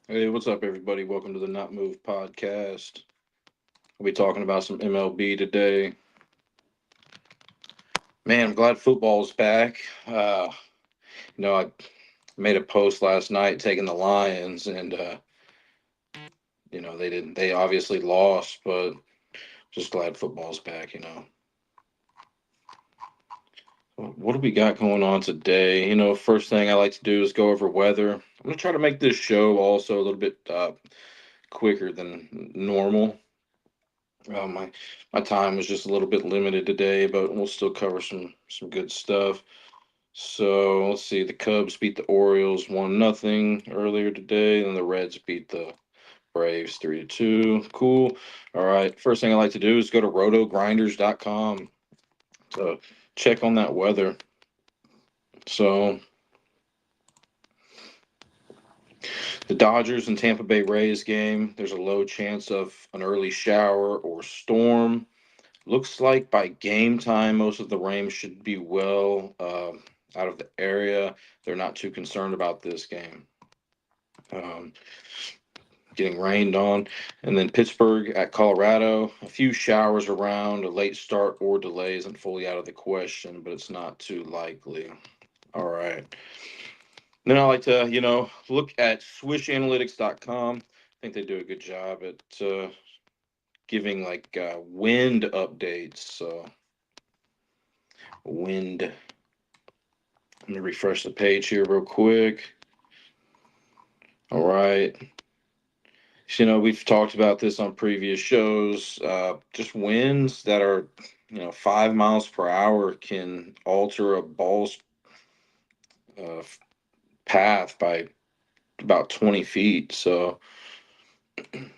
Hey, what's up, everybody? Welcome to the Not Move podcast. We'll be talking about some MLB today. Man, I'm glad football's back. I made a post last night taking the Lions, and they didn't. They obviously lost, but just glad football's back. What do we got going on today? First thing I like to do is go over weather. I'm gonna try to make this show also a little bit quicker than normal. My time was just a little bit limited today, but we'll still cover some good stuff. So let's see. The Cubs beat the Orioles 1-0 earlier today, and the Reds beat the Braves 3-2. Cool. All right. First thing I like to do is go to rotogrinders.com to check on that weather. So the Dodgers and Tampa Bay Rays game, there's a low chance of an early shower or storm. Looks like by game time, most of the rain should be well out of the area. They're not too concerned about this game um, getting rained on. And then Pittsburgh at Colorado, a few showers around, a late start or delay isn't fully out of the question, but it's not too likely. All right. Then I like to, look at swishanalytics.com. I think they do a good job at giving like wind updates. So, wind. Let me refresh the page here real quick. All right. So, we've talked about this on previous shows. Just winds that are, 5 miles per hour can alter a ball's uh, path by about 20 feet. So it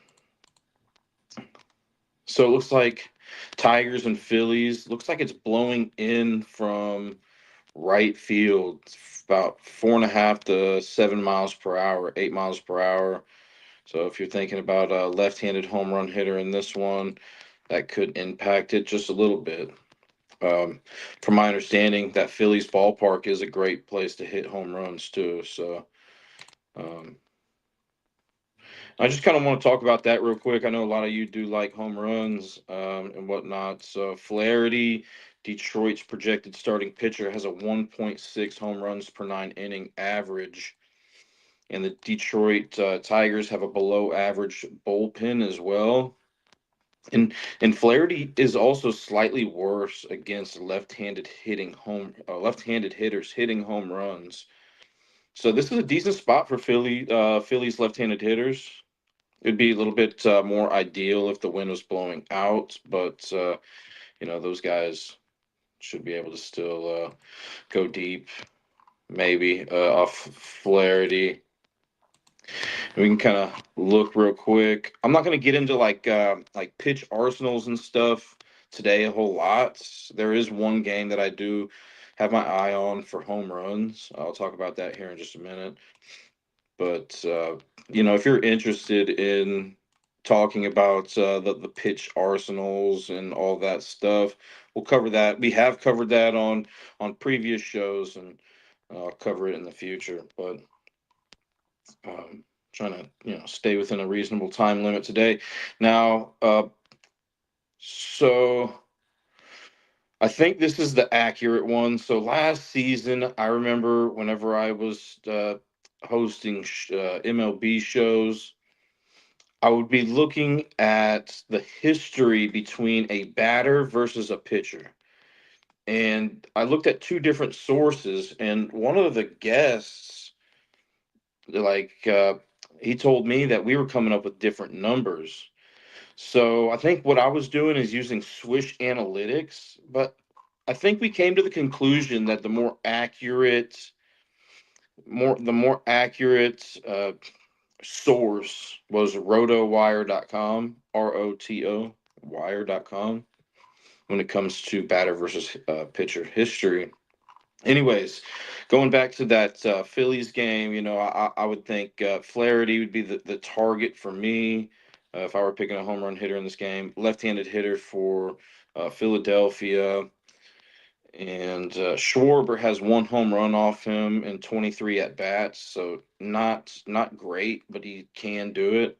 looks like Tigers and Phillies, looks like it's blowing in from right field, about 4.5 to 7 miles per hour, 8 miles per hour. So if you're thinking about a left-handed home run hitter in this one, that could impact it just a little bit. Um, from my understanding, that Phillies ballpark is a great place to hit home runs too. So um, I just kind of want to talk about that real quick. I know a lot of you do like home runs and whatnot. So Flaherty, Detroit's projected starting pitcher, has a 1.6 home runs per nine inning average. And the Detroit Tigers have a below average bullpen as well. And and Flaherty is also slightly worse against left-handed hitters hitting home runs. So this is a decent spot for Philly's left-handed hitters. It'd be a little bit more ideal if the wind was blowing out, but those guys should be able to still go deep, maybe off Flaherty. We can kind of look real quick. I'm not going to get into like pitch arsenals and stuff today a whole lot. There is one game that I do have my eye on for home runs. I'll talk about that here in just a minute. But if you're interested in talking about the pitch arsenals and all that stuff, we'll cover that. We have covered that on previous shows, and I'll cover it in the future. But trying to stay within a reasonable time limit today. Now, so I think this is the accurate one. So last season, I remember whenever I was hosting MLB shows, I would be looking at the history between a batter versus a pitcher. And I looked at two different sources, and one of the guests, like, he told me that we were coming up with different numbers. So I think what I was doing is using Swish Analytics, but I think we came to the conclusion that the more accurate source was rotowire.com, ROTO wire.com, when it comes to batter versus pitcher history. Anyways, going back to that Phillies game, I would think Flaherty would be the target for me if I were picking a home run hitter in this game. Left-handed hitter for Philadelphia, And Schwarber has one home run off him in 23 at bats, so not great, but he can do it.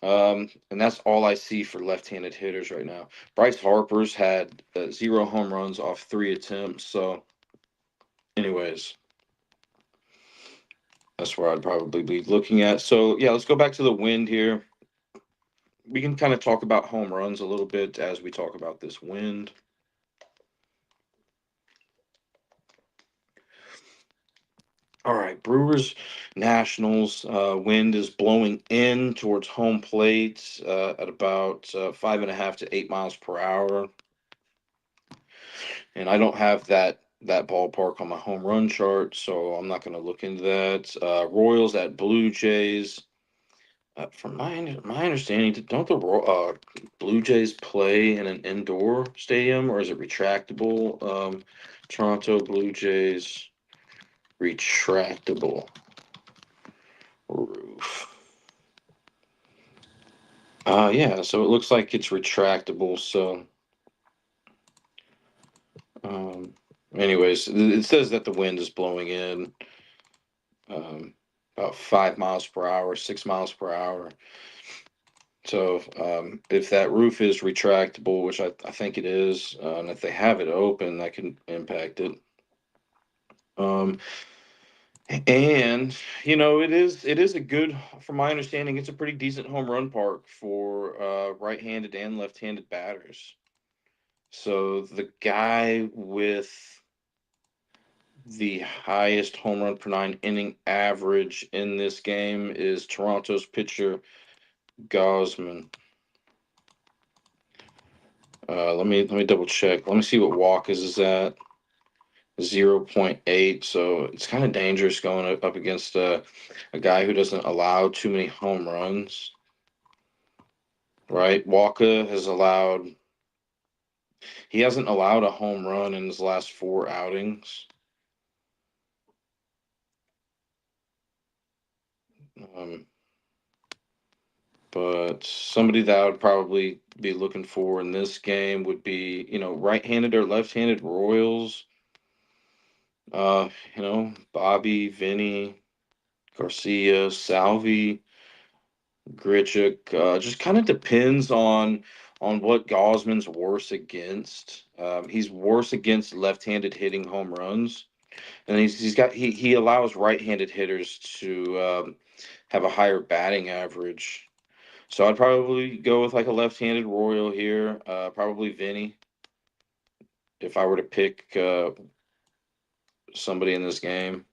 And that's all I see for left-handed hitters right now. Bryce Harper's had zero home runs off 3 attempts. So, anyways, that's where I'd probably be looking at. So, yeah, let's go back to the wind here. We can kind of talk about home runs a little bit as we talk about this wind. All right, Brewers Nationals. Wind is blowing in towards home plate at about 5.5 to 8 miles per hour. And I don't have that ballpark on my home run chart, so I'm not going to look into that. Royals at Blue Jays. From my understanding, don't the Blue Jays play in an indoor stadium or is it retractable? Toronto Blue Jays retractable roof. Yeah, so it looks like it's retractable. So, um, anyways, it says that the wind is blowing in um, about 5 miles per hour, 6 miles per hour. So, if that roof is retractable, which I think it is, and if they have it open, that can impact it. Um, and it is a good, from my understanding, it's a pretty decent home run park for right-handed and left-handed batters. So the guy with the highest home run per 9 inning average in this game is Toronto's pitcher Gosman. Let me double check. Let me see what Walker's is at. 0.8. So it's kind of dangerous going up against a guy who doesn't allow too many home runs. Right? Walker has allowed. He hasn't allowed a home run in his last 4 outings. Um, But somebody that I would probably be looking for in this game would be, right-handed or left-handed Royals. Uh, Bobby, Vinny, Garcia, Salvi, Grichuk. Just kind of depends on what Gosman's worse against. He's worse against left-handed hitting home runs, and he allows right-handed hitters to have a higher batting average. So I'd probably go with like a left-handed Royal here. Probably Vinny if I were to pick somebody in this game.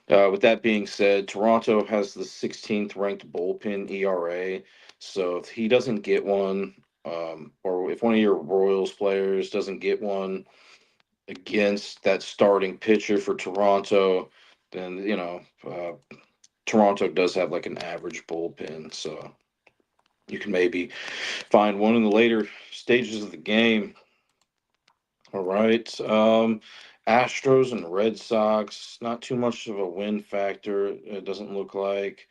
With that being said, Toronto has the 16th ranked bullpen ERA. So if he doesn't get one, or if one of your Royals players doesn't get one against that starting pitcher for Toronto, then Toronto does have like an average bullpen. So you can maybe find one in the later stages of the game. All right. Astros and Red Sox, not too much of a win factor. It doesn't look like.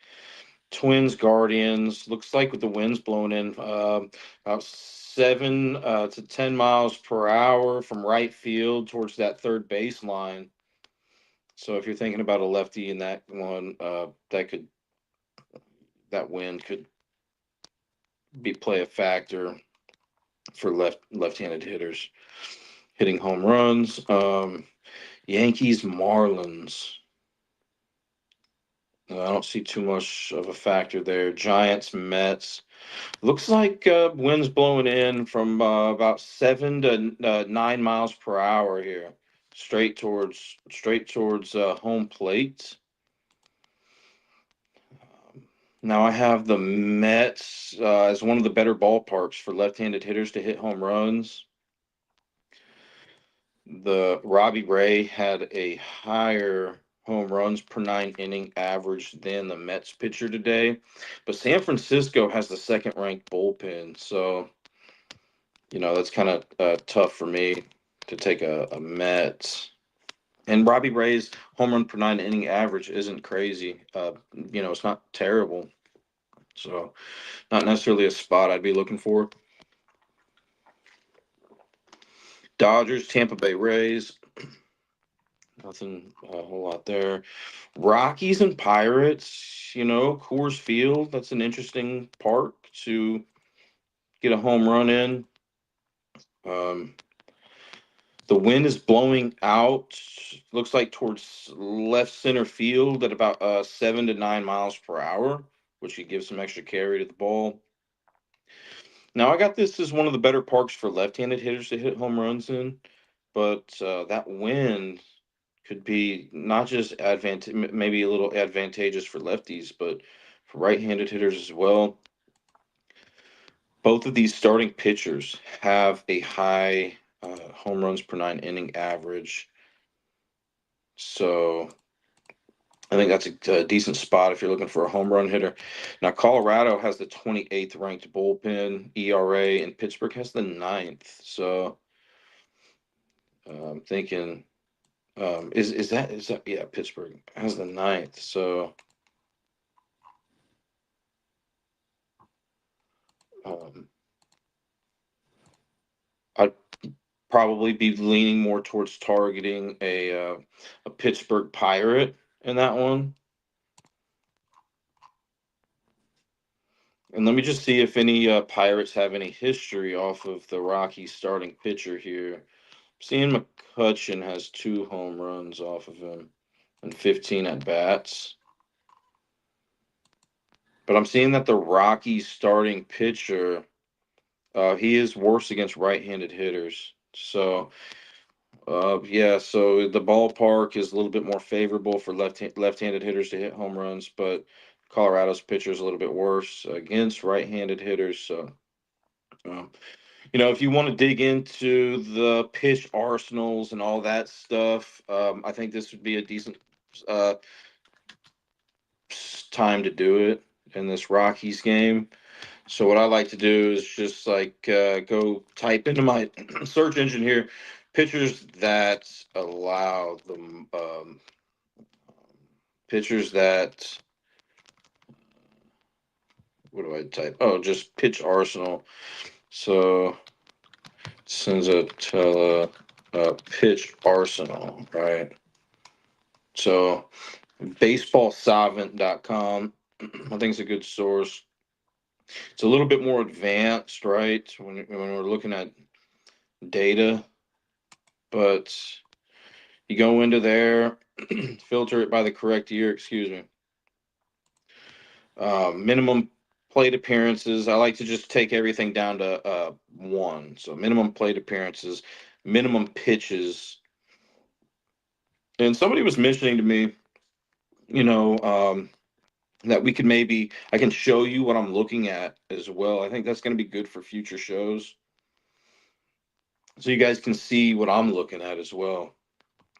Twins, Guardians, looks like with the winds blowing in about 7 to 10 miles per hour from right field towards that third baseline. So if you're thinking about a lefty in that one, that wind could play a factor for left-handed hitters hitting home runs. Yankees, Marlins. I don't see too much of a factor there. Giants, Mets. Looks like winds blowing in from about 7 to 9 miles per hour here, straight towards home plate. Now I have the Mets as one of the better ballparks for left-handed hitters to hit home runs. The Robbie Ray had a higher home runs per 9 inning average than the Mets pitcher today, but San Francisco has the second ranked bullpen, so that's kind of tough for me to take a Mets. And Robbie Ray's home run per 9 inning average isn't crazy. It's not terrible, so not necessarily a spot I'd be looking for. Dodgers, Tampa Bay Rays. Nothing a whole lot there. Rockies and Pirates. Coors Field. That's an interesting park to get a home run in. Um, the wind is blowing out. Looks like towards left center field at about 7 to 9 miles per hour, which could give some extra carry to the ball. Now I got this as one of the better parks for left-handed hitters to hit home runs in, but that wind could be not just maybe a little advantageous for lefties, but for right-handed hitters as well. Both of these starting pitchers have a high home runs per 9 inning average, so I think that's a decent spot if you're looking for a home run hitter. Now, Colorado has the 28th ranked bullpen ERA, and Pittsburgh has the ninth. So I'm thinking, is that yeah, Pittsburgh has the ninth. So um, I'd probably be leaning more towards targeting a Pittsburgh Pirate in that one. And let me just see if any Pirates have any history off of the Rockies starting pitcher here. Seeing McCutcheon has 2 home runs off of him and 15 at bats. But I'm seeing that the Rockies starting pitcher, he is worse against right-handed hitters. So, yeah, so the ballpark is a little bit more favorable for left-handed hitters to hit home runs, but Colorado's pitcher is a little bit worse against right-handed hitters. So, um, if you want to dig into the pitch arsenals and all that stuff, I think this would be a decent uh, time to do it in this Rockies game. So what I like to do is just like go type into my search engine here pitchers that allow the pitchers that what do I type? Oh, just pitch arsenal. So Senzatella pitch arsenal, right? So baseballsavant.com, I think it's a good source. It's a little bit more advanced, right? When we're looking at data, but you go into there, filter it by the correct year, excuse me. Minimum plate appearances. I like to just take everything down to one. So minimum plate appearances, minimum pitches. And somebody was mentioning to me, you know, that we could I can show you what I'm looking at as well. I think that's going to be good for future shows. So you guys can see what I'm looking at as well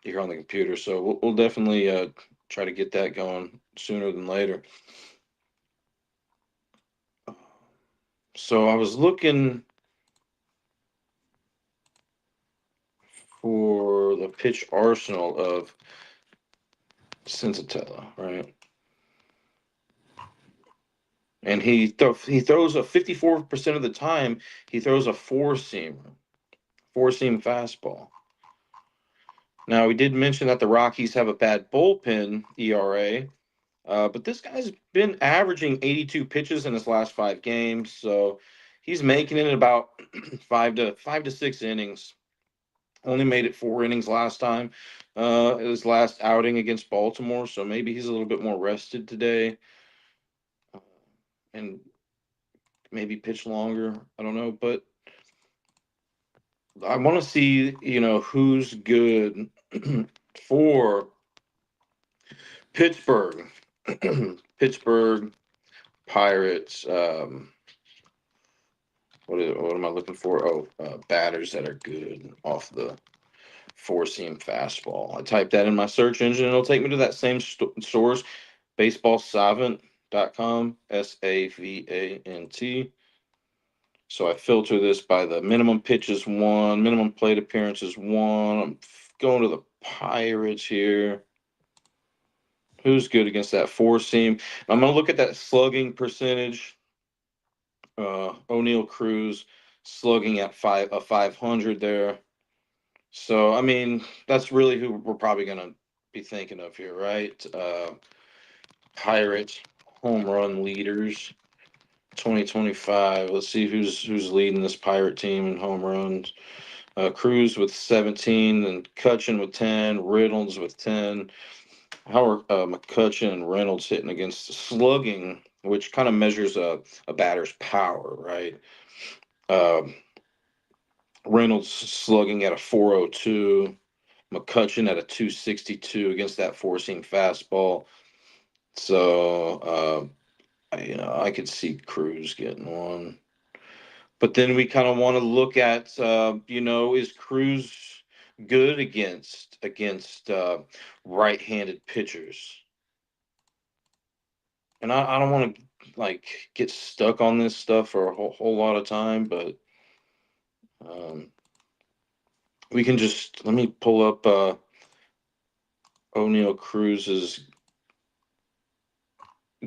here on the computer. So we'll definitely try to get that going sooner than later. So I was looking for the pitch arsenal of Sensatella, right? And he throws a 54% of the time. He throws a four seam fastball. Now we did mention that the Rockies have a bad bullpen ERA, but this guy's been averaging 82 pitches in his last 5 games, so he's making it about 5 to 6 innings. Only made it 4 innings last time, his last outing against Baltimore, so maybe he's a little bit more rested today, and maybe pitch longer. I don't know, but I want to see, who's good for Pittsburgh. Pittsburgh Pirates. What am I looking for? Oh, batters that are good off the four seam fastball. I type that in my search engine, and it'll take me to that same source, baseballsavant.com, SAVANT. So I filter this by the minimum pitches one, minimum plate appearances one. I'm going to the Pirates here. Who's good against that four seam? I'm going to look at that slugging percentage. O'Neal Cruz slugging at 500 there. So I mean, that's really who we're probably gonna be thinking of here, right? Pirate home run leaders 2025. Let's see who's leading this Pirate team in home runs. Cruz with 17, and Cutchin with 10, Reynolds with 10. How are McCutcheon and Reynolds hitting against the slugging, which kind of measures a batter's power, right? Um, Reynolds slugging at a 402, McCutcheon at a 262 against that four seam fastball. So, I could see Cruz getting one. But then we kind of want to look at, is Cruz good against right-handed pitchers? And I don't want to like get stuck on this stuff for a whole lot of time, but um, we can just let me pull up O'Neal Cruz's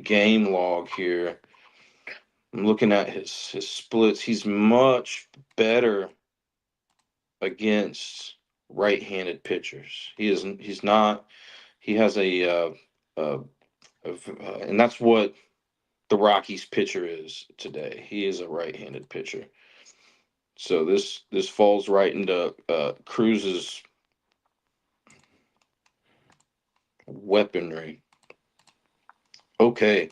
game log here. I'm looking at his splits. He's much better against right-handed pitchers. He's not. He has uh, and that's what the Rockies pitcher is today. He is a right-handed pitcher. So this falls right into Cruz's weaponry. Okay,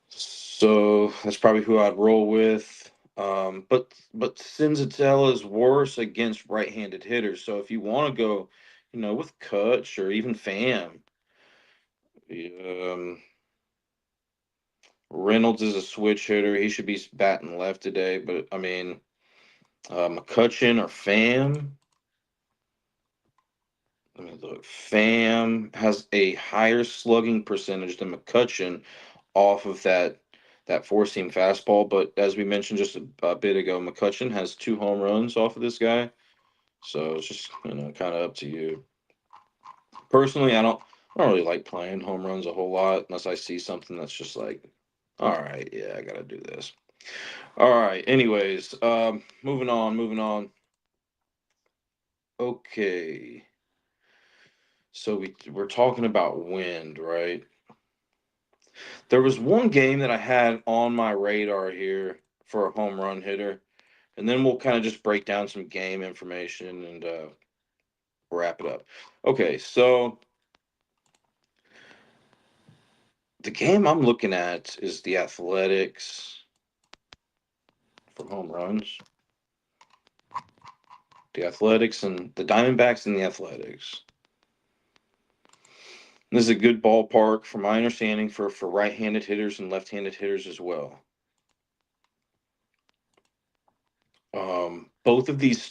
so that's probably who I'd roll with. But Senzatella is worse against right-handed hitters. So if you want to go, with Kutch or even Pham, um, Reynolds is a switch hitter. He should be batting left today. But I mean, McCutcheon or Pham. Let me look. Pham has a higher slugging percentage than McCutcheon off of that four seam fastball. But as we mentioned just a bit ago, McCutcheon has 2 home runs off of this guy. So it's just kind of up to you. Personally, I don't really like playing home runs a whole lot unless I see something that's just like, all right, yeah, I gotta do this. All right. Anyways, moving on. Okay. So we're talking about wind, right? There was one game that I had on my radar here for a home run hitter, and then we'll kind of just break down some game information and wrap it up. Okay, so the game I'm looking at is the Athletics for home runs. The Athletics and the Diamondbacks and the Athletics. And this is a good ballpark, from my understanding, for right-handed hitters and left-handed hitters as well. Both of these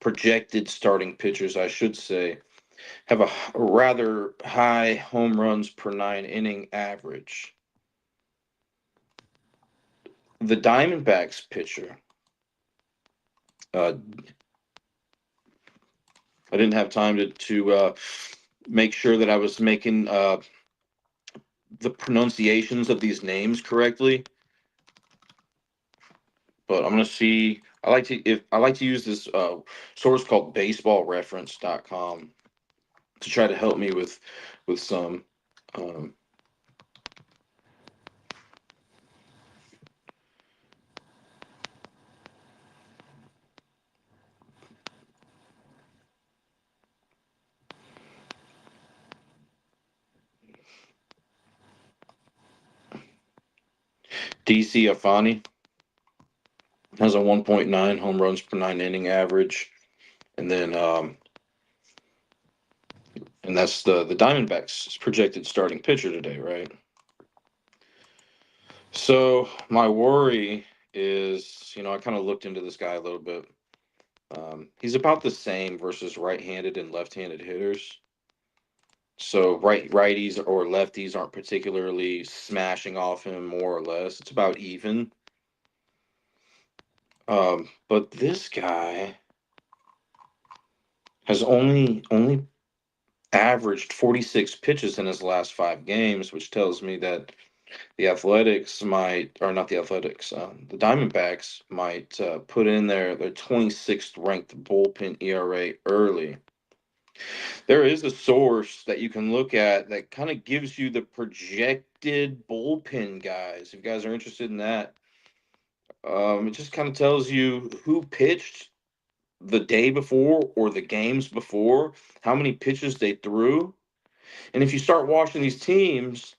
projected starting pitchers, I should say, have a rather high home runs per 9 inning average. The Diamondbacks pitcher, uh, I didn't have time to make sure that I was making the pronunciations of these names correctly, but I'm gonna see. I like to use this source called baseballreference.com to try to help me with some. Um, DC Afani has a 1.9 home runs per 9 inning average, and then and that's the Diamondbacks' projected starting pitcher today, right? So my worry is, I kind of looked into this guy a little bit. He's about the same versus right-handed and left-handed hitters. So righties or lefties aren't particularly smashing off him, more or less. It's about even. But this guy has only averaged 46 pitches in his last 5 games, which tells me that The Athletics might, or not the Athletics, the Diamondbacks might put in their 26th ranked bullpen ERA early. There is a source that you can look at that kind of gives you the projected bullpen guys. If you guys are interested in that, it just kind of tells you who pitched the day before or the games before, how many pitches they threw. And if you start watching these teams,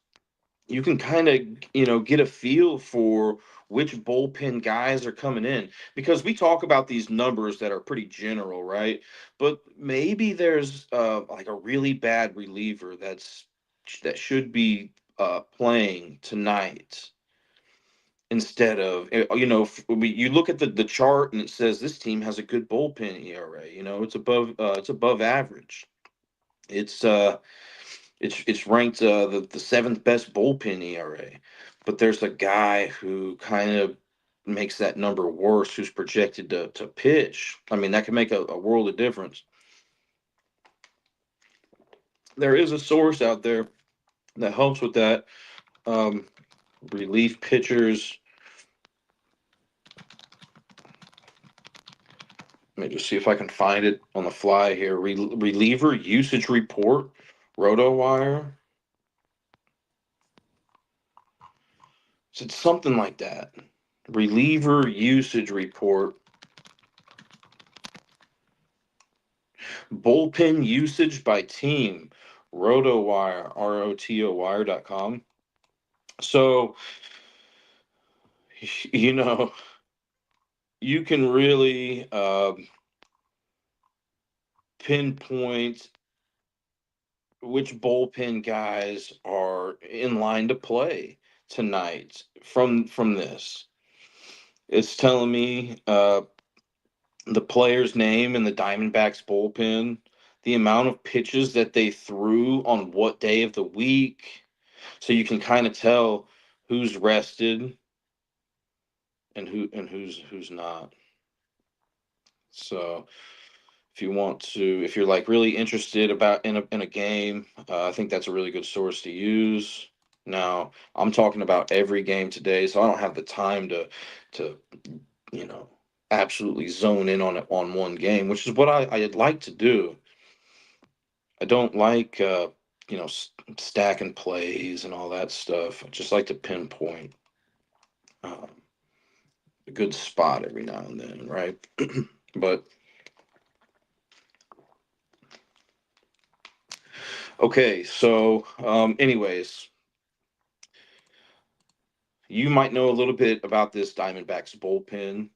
you can kind of, get a feel for which bullpen guys are coming in, because we talk about these numbers that are pretty general, right? But maybe there's like a really bad reliever that should be playing tonight instead of, you look at the chart and it says this team has a good bullpen ERA. It's above average. It's uh it's it's ranked the seventh best bullpen ERA, but there's a guy who kind of makes that number worse, who's projected to pitch. I mean, that can make a world of difference. There is a source out there that helps with that. Um, Relief pitchers. Let me just see if I can find it on the fly here. Reliever usage report, RotoWire. So it's something like that. Reliever usage report. Bullpen usage by team, RotoWire, ROTOWire.com. So, you know, you can really pinpoint which bullpen guys are in line to play tonight from this. It's telling me the player's name in the Diamondbacks bullpen, the amount of pitches that they threw on what day of the week, so you can kind of tell who's rested and who's not. So if you're like really interested about in a game, I think that's a really good source to use. Now, I'm talking about every game today, so I don't have the time to you know absolutely zone in on it on one game, which is what I'd like to do. I don't like stacking plays and all that stuff. I just like to pinpoint um, a good spot every now and then, right? But okay, so anyways, you might know a little bit about this Diamondbacks bullpen.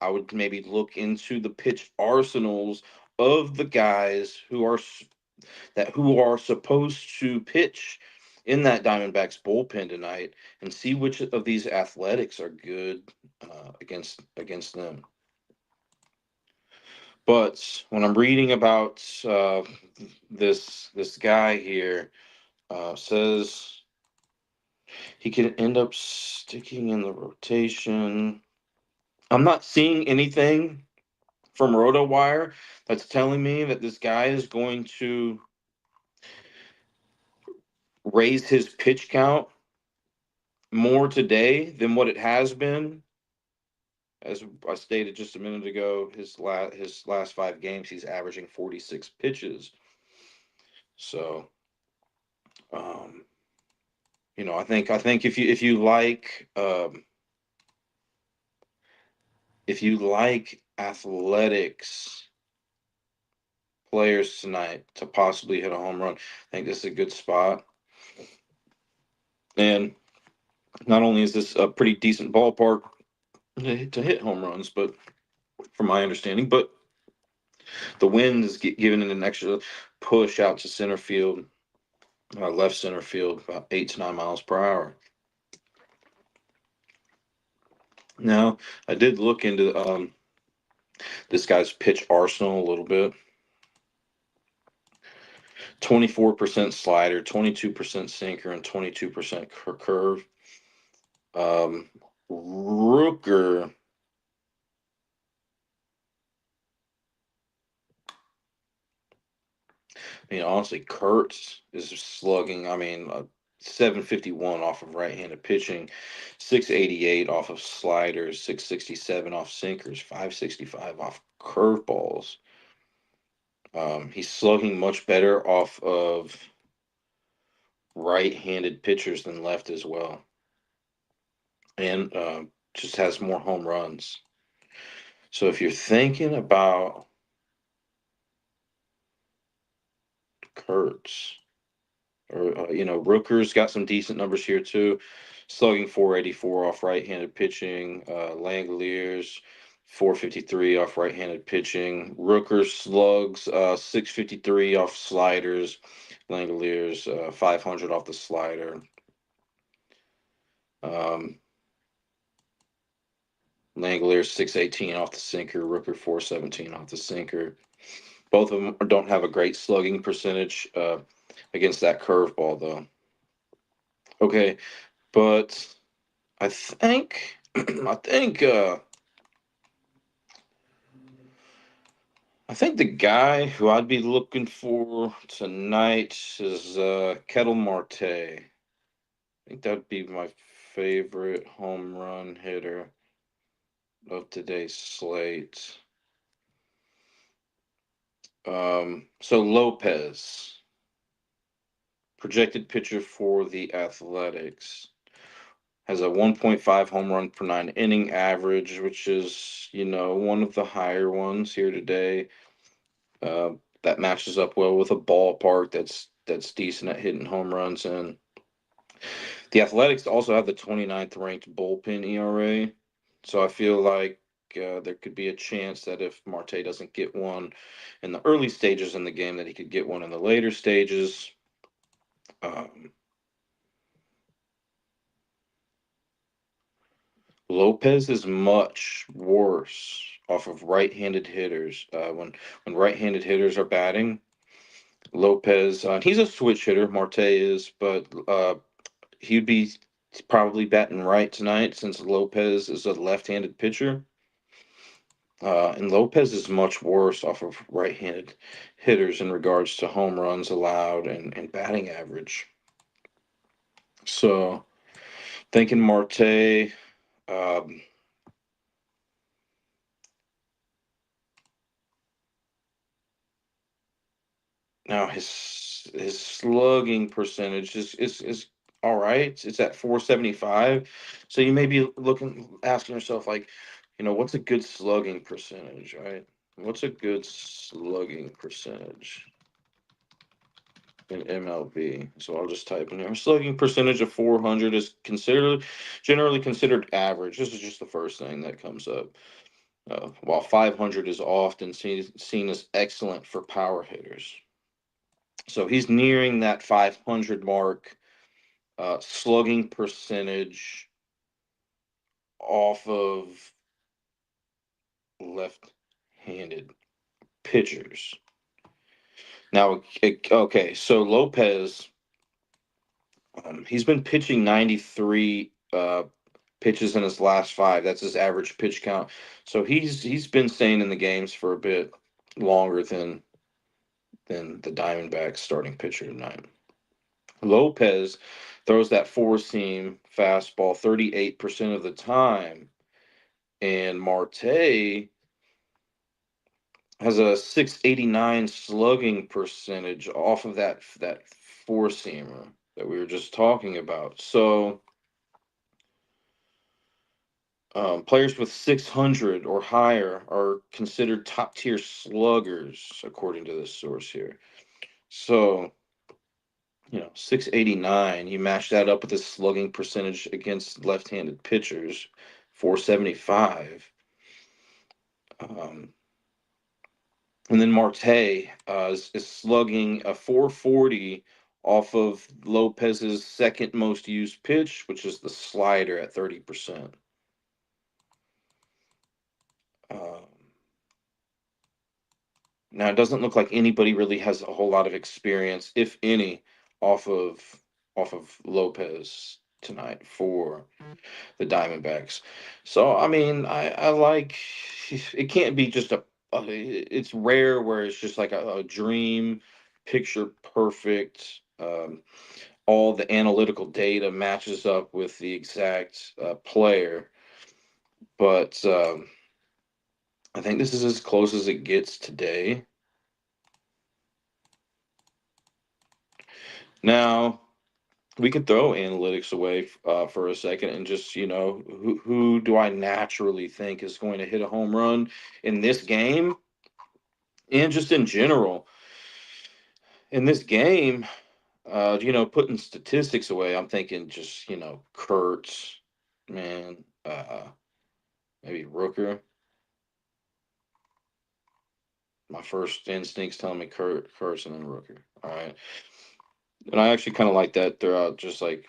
I would maybe look into the pitch arsenals of the guys who are supposed to pitch in that Diamondbacks bullpen tonight, and see which of these athletics are good against them. But when I'm reading about this guy here, says he can end up sticking in the rotation. I'm not seeing anything from RotoWire that's telling me that this guy is going to raise his pitch count more today than what it has been. As I stated just a minute ago, his last 5 games, he's averaging 46 pitches. So, um, I think if you like athletics players tonight to possibly hit a home run, I think this is a good spot. And not only is this a pretty decent ballpark to hit home runs, but from my understanding, but the wind is giving it an extra push out to center field, left center field, about 8 to 9 miles per hour. Now, I did look into this guy's pitch arsenal a little bit. 24% slider, 22% sinker, and 22% curve. Um, Rooker, honestly, Kurtz is slugging. I mean, 751 off of right-handed pitching, 688 off of sliders, 667 off sinkers, 565 off curveballs. He's slugging much better off of right-handed pitchers than left as well, and just has more home runs. So if you're thinking about Kurtz, or Rooker's got some decent numbers here too, slugging 484 off right-handed pitching. Langoliers 453 off right-handed pitching. Rooker slugs 653 off sliders. Langoliers 500 off the slider. Um, Langoliers 618 off the sinker. Rooker 417 off the sinker. Both of them don't have a great slugging percentage against that curveball though. Okay, but I think I think the guy who I'd be looking for tonight is Kettle Marte. I think that'd be my favorite home run hitter of today's slate. So Lopez, projected pitcher for the Athletics, has a 1.5 home run per nine inning average, which is, one of the higher ones here today. Uh, that matches up well with a ballpark that's decent at hitting home runs. And the Athletics also have the 29th ranked bullpen ERA. So I feel like there could be a chance that if Marte doesn't get one in the early stages in the game, that he could get one in the later stages. Um, Lopez is much worse off of right-handed hitters. When right-handed hitters are batting, Lopez, he's a switch hitter. Marte is, but he'd be probably batting right tonight since Lopez is a left-handed pitcher. And Lopez is much worse off of right-handed hitters in regards to home runs allowed and batting average. So thinking Marte. Um, Now his slugging percentage is all right. It's at 475. So you may be asking yourself like, what's a good slugging percentage, right? What's a good slugging percentage in MLB? So I'll just type in here. Slugging percentage of 400 is generally considered average. This is just the first thing that comes up. While 500 is often seen as excellent for power hitters. So he's nearing that 500 mark, slugging percentage off of left-handed pitchers. Now, okay, so Lopez, he's been pitching 93 pitches in his last five. That's his average pitch count. So he's been staying in the games for a bit longer than the Diamondbacks starting pitcher tonight. Lopez throws that four seam fastball 38% of the time, and Marte has a 689 slugging percentage off of that four seamer that we were just talking about. So players with 600 or higher are considered top tier sluggers, according to this source here. So 689, you match that up with his slugging percentage against left-handed pitchers, 475. And then Marte is slugging a 440 off of Lopez's second most used pitch, which is the slider at 30%. Um, Now it doesn't look like anybody really has a whole lot of experience, if any, off of Lopez tonight for the Diamondbacks. So I mean, I like it. Can't be just it's rare where it's just like a dream picture perfect all the analytical data matches up with the exact player. But I think this is as close as it gets today. Now, we could throw analytics away for a second and just, who do I naturally think is going to hit a home run in this game and just in general? In this game, putting statistics away, I'm thinking just, Kurtz, man, maybe Rooker. My first instincts telling me Kurtz and then Rooker. All right. And I actually kind of like that throughout, just like,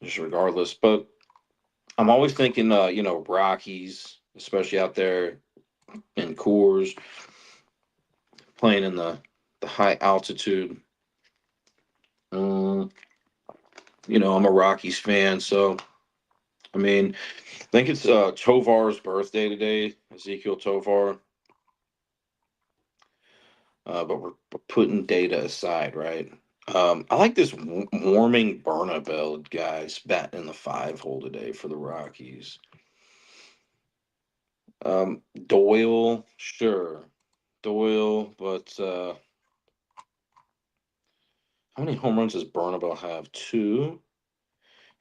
just regardless. But I'm always thinking, Rockies, especially out there in Coors, playing in the high altitude. Um, I'm a Rockies fan, so I mean, I think it's Tovar's birthday today, Ezekiel Tovar. But we're putting data aside, right? I like this warming Bernabel guys batting in the 5 hole today for the Rockies. Doyle, sure, Doyle, but how many home runs does Bernabel have? Two,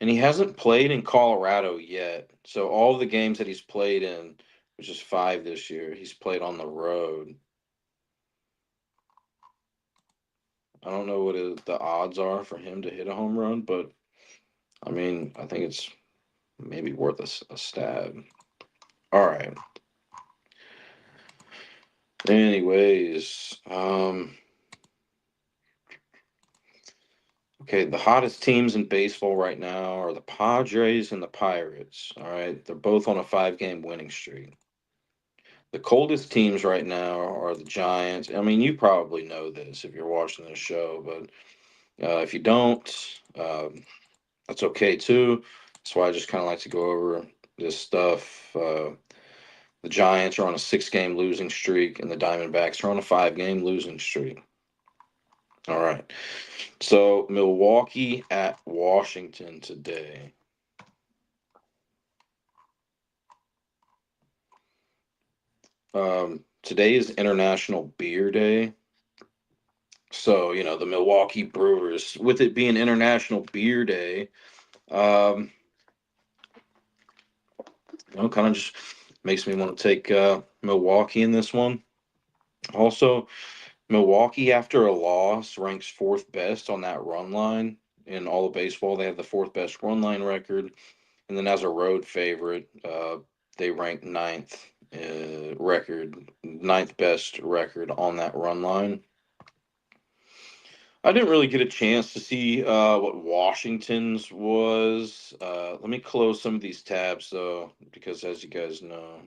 and he hasn't played in Colorado yet. So all the games that he's played in, which is 5 this year, he's played on the road. I don't know what the odds are for him to hit a home run, but I mean, I think it's maybe worth a stab. All right. Anyways, okay, the hottest teams in baseball right now are the Padres and the Pirates. All right, they're both on a 5-game winning streak. The coldest teams right now are the Giants. I mean, you probably know this if you're watching this show, but if you don't, that's okay too. That's why I just kind of like to go over this stuff. The Giants are on a 6-game losing streak, and the Diamondbacks are on a 5-game losing streak. All right. So Milwaukee at Washington today. Today is International Beer Day. So, the Milwaukee Brewers, with it being International Beer Day, um, kind of just makes me want to take Milwaukee in this one. Also, Milwaukee, after a loss, ranks 4th best on that run line in all of baseball. They have the 4th best run line record. And then as a road favorite, they rank ninth best record on that run line. I didn't really get a chance to see what Washington's was. Let me close some of these tabs though, because as you guys know,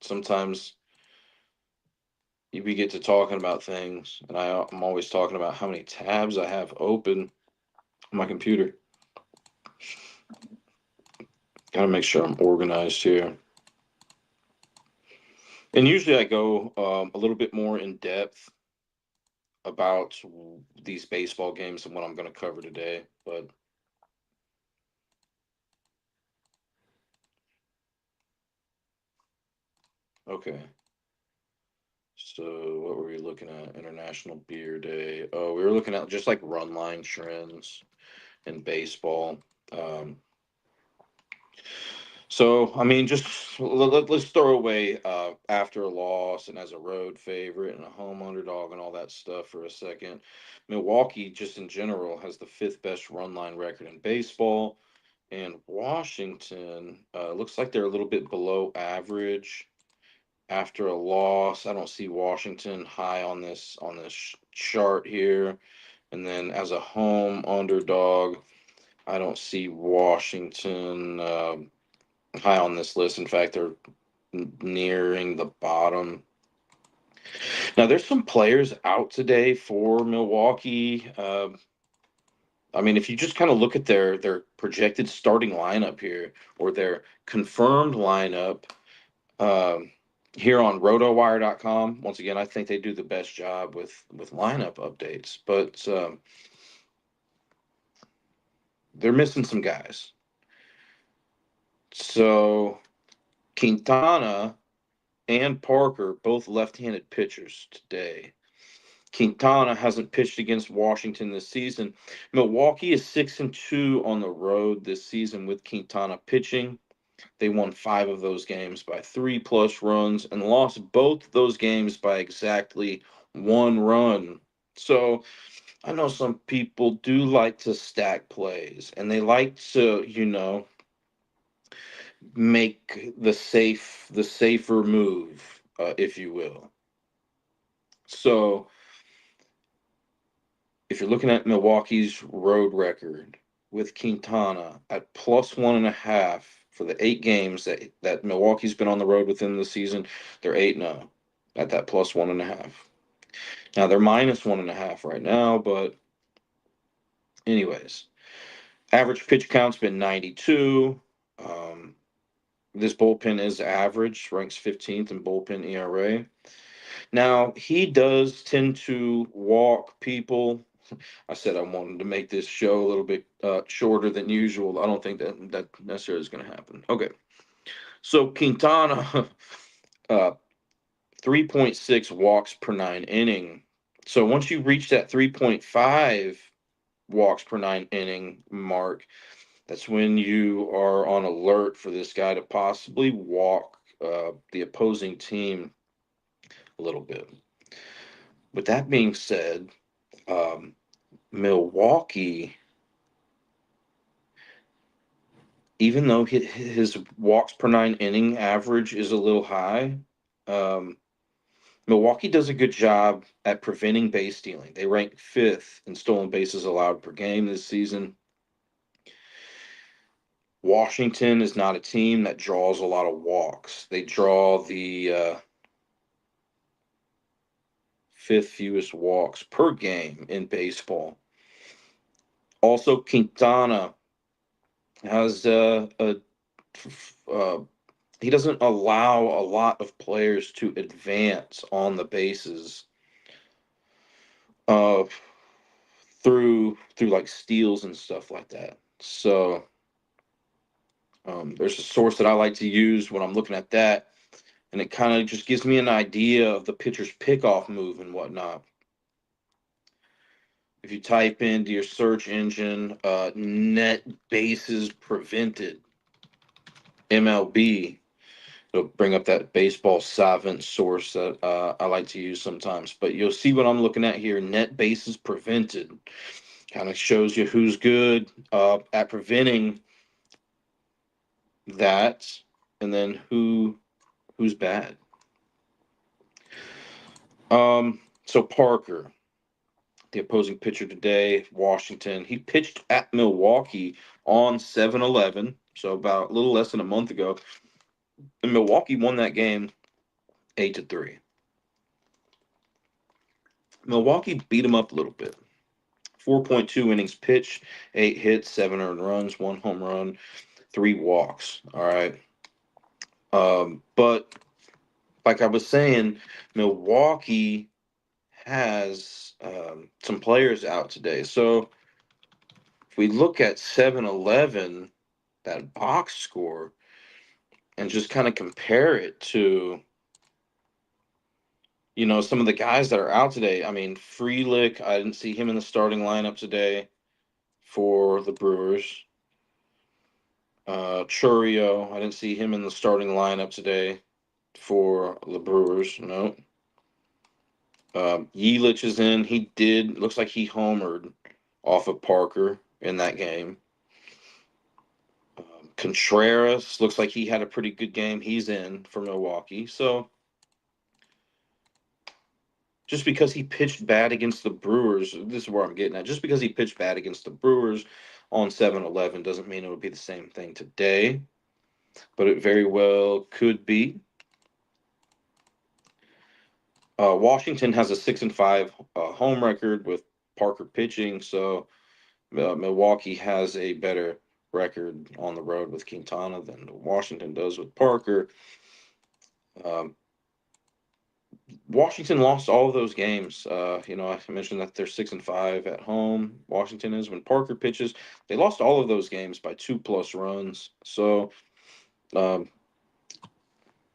sometimes we get to talking about things, and I'm always talking about how many tabs I have open on my computer. Gotta make sure I'm organized here. And usually I go a little bit more in depth about these baseball games and what I'm going to cover today. But okay. So what were we looking at? International Beer Day. Oh, we were looking at just like run line trends in baseball. Um, so I mean, just let's throw away after a loss and as a road favorite and a home underdog and all that stuff for a second. Milwaukee, just in general, has the 5th best run line record in baseball. And Washington looks like they're a little bit below average after a loss. I don't see Washington high on this chart here. And then as a home underdog, I don't see Washington high on this list. In fact, they're nearing the bottom. Now, there's some players out today for Milwaukee. I mean, if you just kind of look at their projected starting lineup here or their confirmed lineup, um, here on rotowire.com. Once again, I think they do the best job with lineup updates, but they're missing some guys. So Quintana and Parker, both left-handed pitchers today. Quintana hasn't pitched against Washington this season. Milwaukee is 6-2 on the road this season with Quintana pitching. They won 5 of those games by 3+ runs and lost both those games by exactly 1 run. So I know some people do like to stack plays and they like to, make the safer move, if you will. So if you're looking at Milwaukee's road record with Quintana at +1.5 for the 8 games that Milwaukee's been on the road within the season, they're 8-0 at that +1.5. Now they're -1.5 right now, but anyways, average pitch count's been 92. Um, this bullpen is average, ranks 15th in bullpen ERA. Now he does tend to walk people. I said I wanted to make this show a little bit shorter than usual. I don't think that necessarily is going to happen. Okay, so Quintana, uh, 3.6 walks per 9 inning. So once you reach that 3.5 walks per 9 inning mark, that's when you are on alert for this guy to possibly walk the opposing team a little bit. With that being said, Milwaukee, even though his walks per 9 inning average is a little high, um, Milwaukee does a good job at preventing base stealing. They rank 5th in stolen bases allowed per game this season. Washington is not a team that draws a lot of walks. They draw the 5th fewest walks per game in baseball. Also, Quintana has uh, he doesn't allow a lot of players to advance on the bases uh, through like steals and stuff like that. So there's a source that I like to use when I'm looking at that, and it kind of just gives me an idea of the pitcher's pickoff move and whatnot. If you type into your search engine, net bases prevented, MLB, it'll bring up that baseball savant source that I like to use sometimes. But you'll see what I'm looking at here. Net bases prevented kind of shows you who's good at preventing that, and then who's bad. So Parker, the opposing pitcher today, Washington, he pitched at Milwaukee on 7-11, so about a little less than a month ago, and Milwaukee won that game 8-3. Milwaukee beat him up a little bit. 4.2 innings pitched, 8 hits, 7 earned runs, 1 home run, 3 walks. All right. But like I was saying, Milwaukee has some players out today. So if we look at 7-11, that box score, and just kind of compare it to, some of the guys that are out today. I mean, Frelick, I didn't see him in the starting lineup today for the Brewers. Churio, I didn't see him in the starting lineup today for the Brewers. No. Yelich is in. Looks like he homered off of Parker in that game. Contreras looks like he had a pretty good game. He's in for Milwaukee. So just because he pitched bad against the Brewers, this is where I'm getting at. Just because he pitched bad against the Brewers on 7-11 doesn't mean it would be the same thing today, but it very well could be. Washington has a 6-5 home record with Parker pitching, so Milwaukee has a better record on the road with Quintana than Washington does with Parker. Washington lost all of those games. I mentioned that they're 6-5 at home. Washington is when Parker pitches. They lost all of those games by 2+ runs. So, um,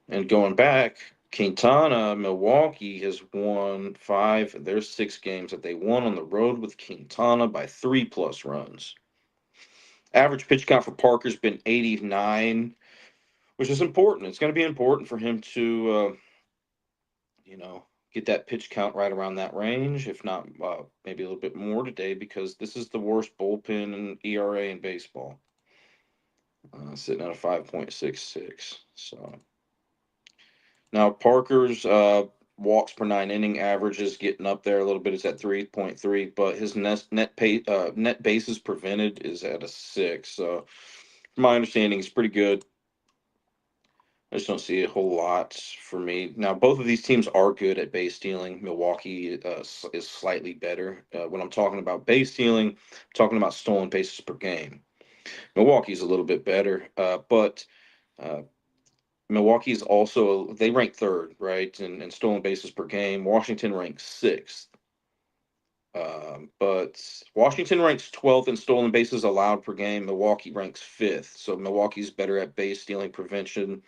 and going back, Quintana, Milwaukee has won five of their 6 games that they won on the road with Quintana by 3+ runs. Average pitch count for Parker's been 89, which is important. It's going to be important for him to, you know, get that pitch count right around that range, if not maybe a little bit more today, because this is the worst bullpen and ERA in baseball, sitting at a 5.66. So now Parker's walks per 9 inning average is getting up there a little bit. It's at 3.3, but his net bases prevented is at a 6. So from my understanding, it's pretty good. I just don't see a whole lot for me. Now, both of these teams are good at base stealing. Milwaukee is slightly better. When I'm talking about base stealing, I'm talking about stolen bases per game. Milwaukee's a little bit better, but uh, Milwaukee's also, they rank third, right, in stolen bases per game. Washington ranks sixth. But Washington ranks 12th in stolen bases allowed per game. Milwaukee ranks fifth. So Milwaukee's better at base stealing prevention.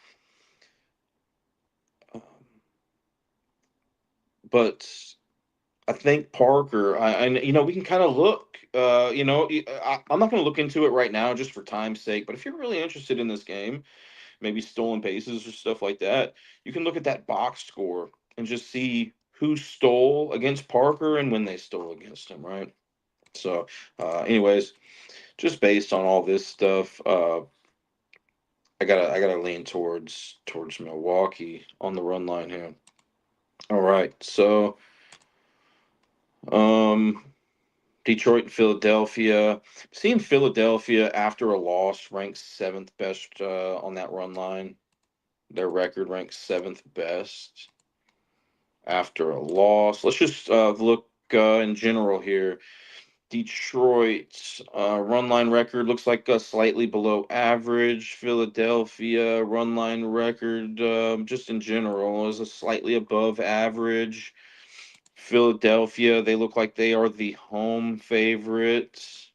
Um, but I think Parker, we can kind of look, I'm not going to look into it right now just for time's sake, but if you're really interested in this game, maybe stolen bases or stuff like that, you can look at that box score and just see who stole against Parker and when they stole against him, right? So, anyways, just based on all this stuff, I gotta lean towards Milwaukee on the run line here. All right, so um Detroit and Philadelphia. Seeing Philadelphia after a loss ranks seventh best on that run line. Their record ranks seventh best after a loss. Let's just look in general here. Detroit's run line record looks like slightly below average. Philadelphia run line record, just in general, is a slightly above average. Philadelphia, they look like they are the home favorites.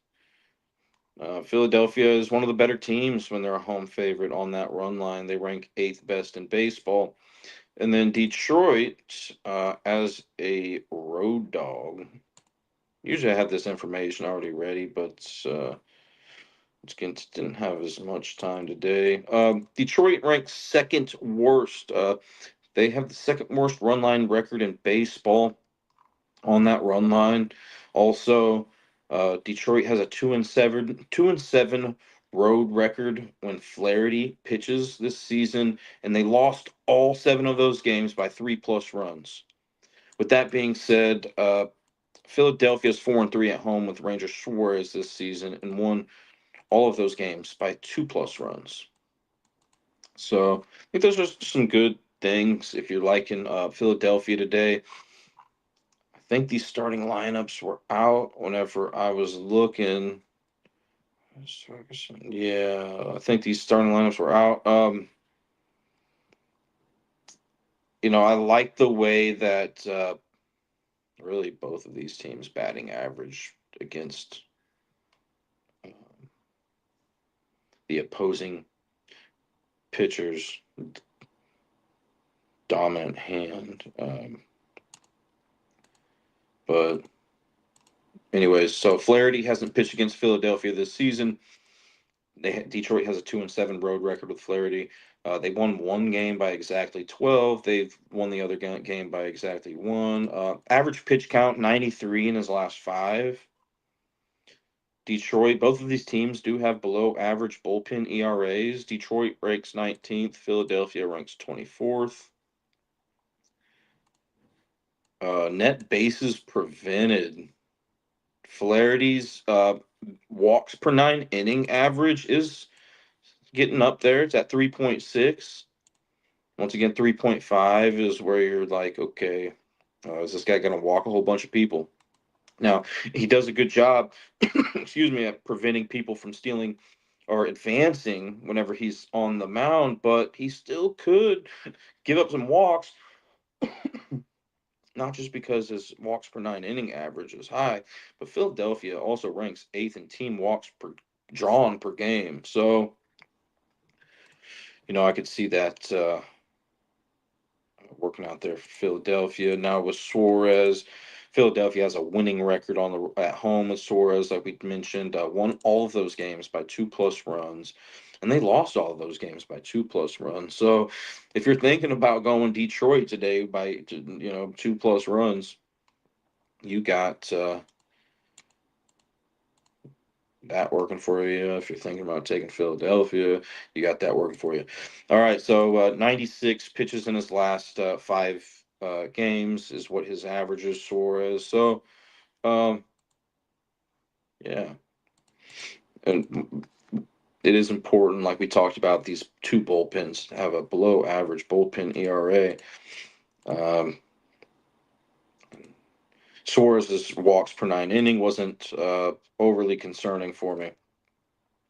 Philadelphia is one of the better teams when they're a home favorite on that run line. They rank eighth best in baseball. And then Detroit, as a road dog. Usually I have this information already ready, but just didn't have as much time today. Detroit ranks second worst. They have the second worst run line record in baseball on that run line. Also, Detroit has a 2-7 road record when Flaherty pitches this season, and they lost all 7 of those games by 3+ runs. With that being said, Philadelphia's 4-3 at home with Ranger Suarez this season and won all of those games by 2+ runs. So I think those are some good things if you're liking Philadelphia today. I think these starting lineups were out whenever I was looking. Yeah, I think these starting lineups were out. I like the way that really both of these teams batting average against um, the opposing pitcher's dominant hand. But anyways, so Flaherty hasn't pitched against Philadelphia this season. Detroit has a 2-7 road record with Flaherty. They won one game by exactly 12. They've won the other game by exactly one. Average pitch count 93 in his last 5. Detroit, both of these teams do have below average bullpen ERAs. Detroit ranks 19th. Philadelphia ranks 24th. Net bases prevented. Flaherty's walks per 9 inning average is getting up there. It's at 3.6. Once again, 3.5 is where you're like, okay, is this guy going to walk a whole bunch of people? Now, he does a good job, excuse me, at preventing people from stealing or advancing whenever he's on the mound, but he still could give up some walks. Not just because his walks per nine inning average is high, but Philadelphia also ranks eighth in team walks per drawn per game. So, I could see that working out there for Philadelphia. Now with Suarez, Philadelphia has a winning record on the at home with Suarez, like we mentioned. Won all of those games by 2+ runs, and they lost all of those games by 2+ runs. So, if you're thinking about going Detroit today by 2+ runs, you got that working for you. If you're thinking about taking Philadelphia, you got that working for you. All right, so 96 pitches in his last five games is what his average is, Suarez. So, um, yeah, and it is important, like we talked about, these two bullpens have a below average bullpen ERA. Um, Suarez's walks per nine inning wasn't overly concerning for me.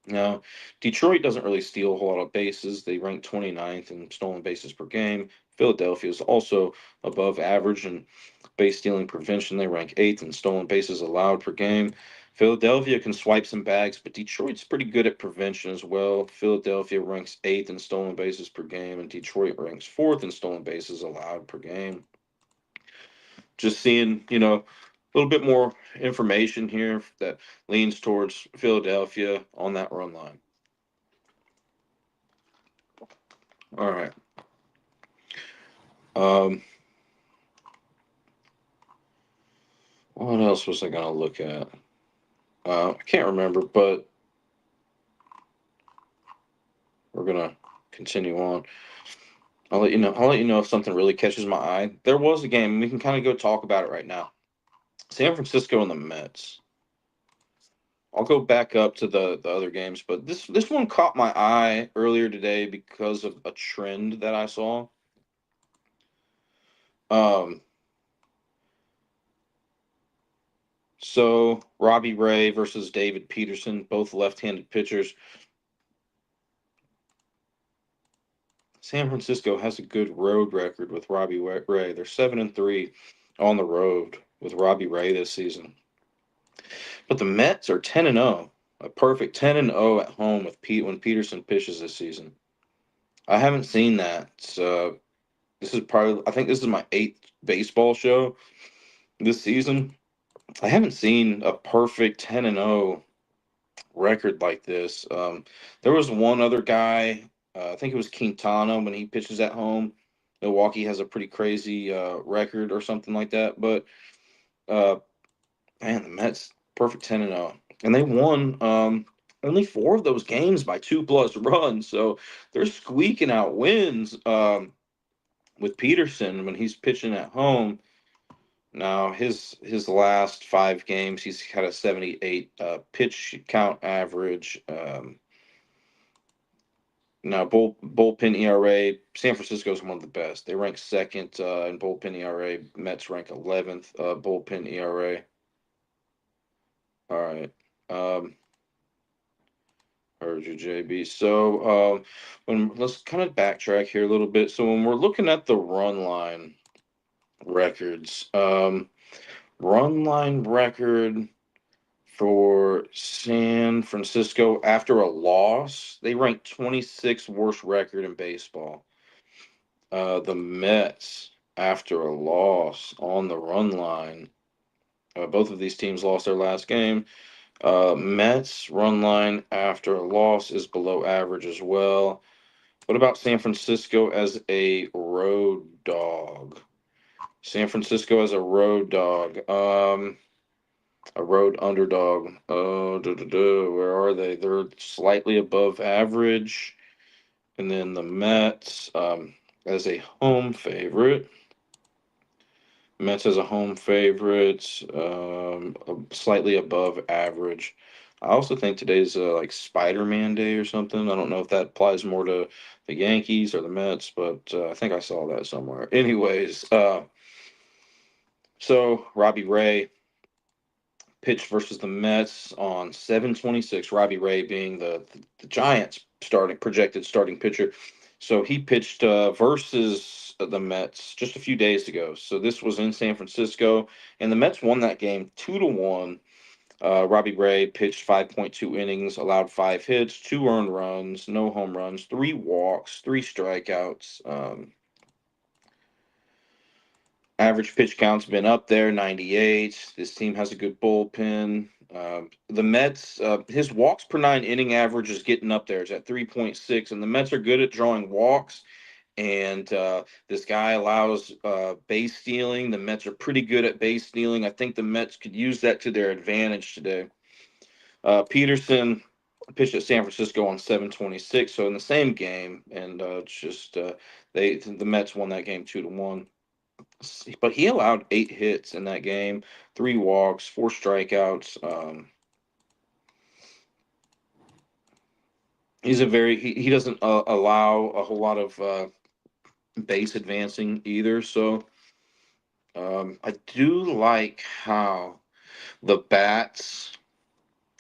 Now, Detroit doesn't really steal a whole lot of bases. They rank 29th in stolen bases per game. Philadelphia is also above average in base stealing prevention. They rank 8th in stolen bases allowed per game. Philadelphia can swipe some bags, but Detroit's pretty good at prevention as well. Philadelphia ranks 8th in stolen bases per game, and Detroit ranks 4th in stolen bases allowed per game. Just seeing, a little bit more information here that leans towards Philadelphia on that run line. All right. Um, what else was I gonna look at? I can't remember, but we're gonna continue on. I'll let you know. I'll let you know if something really catches my eye. There was a game. We can kind of go talk about it right now. San Francisco and the Mets. I'll go back up to the other games, but this one caught my eye earlier today because of a trend that I saw. Um, so Robbie Ray versus David Peterson, both left-handed pitchers. San Francisco has a good road record with Robbie Ray. They're 7-3 on the road with Robbie Ray this season. But the Mets are 10-0, a perfect 10-0 at home with Pete when Peterson pitches this season. I haven't seen that. This is probably, I think this is my eighth baseball show this season. I haven't seen a perfect 10-0 record like this. There was one other guy, I think it was Quintana when he pitches at home. Milwaukee has a pretty crazy record or something like that. But uh, man, the Mets perfect 10-0, and they won only four of those games by 2+ runs. So they're squeaking out wins with Peterson when he's pitching at home. Now his last five games, he's had a 78 pitch count average. Now bullpen ERA, San Francisco is one of the best. They rank second in bullpen ERA. Mets rank 11th bullpen ERA. All right. Heard you, JB. So when let's kind of backtrack here a little bit. So when we're looking at the run line records, run line record for San Francisco after a loss, they rank 26th worst record in baseball. The Mets after a loss on the run line. Both of these teams lost their last game. Mets run line after a loss is below average as well. What about San Francisco as a road dog? San Francisco as a road dog. A road underdog. Where are they? They're slightly above average. And then the Mets as a home favorite. Mets as a home favorite, slightly above average. I also think today's like Spider-Man Day or something. I don't know if that applies more to the Yankees or the Mets, but I think I saw that somewhere. Anyways, so Robbie Ray pitched versus the Mets on 7/26. Robbie Ray being the Giants starting projected starting pitcher. So he pitched versus the Mets just a few days ago. So this was in San Francisco, and the Mets won that game 2-1. Robbie Ray pitched 5.2 innings, allowed 5 hits, 2 earned runs, no home runs, 3 walks, 3 strikeouts. Average pitch count's been up there, 98. This team has a good bullpen. The Mets, his walks per 9 inning average is getting up there. It's at 3.6, and the Mets are good at drawing walks. And this guy allows base stealing. The Mets are pretty good at base stealing. I think the Mets could use that to their advantage today. Peterson pitched at San Francisco on 7/26, so in the same game, and it's just the Mets won that game 2-1. But he allowed 8 hits in that game, 3 walks, 4 strikeouts. He doesn't allow a whole lot of base advancing either. So I do like how the bats.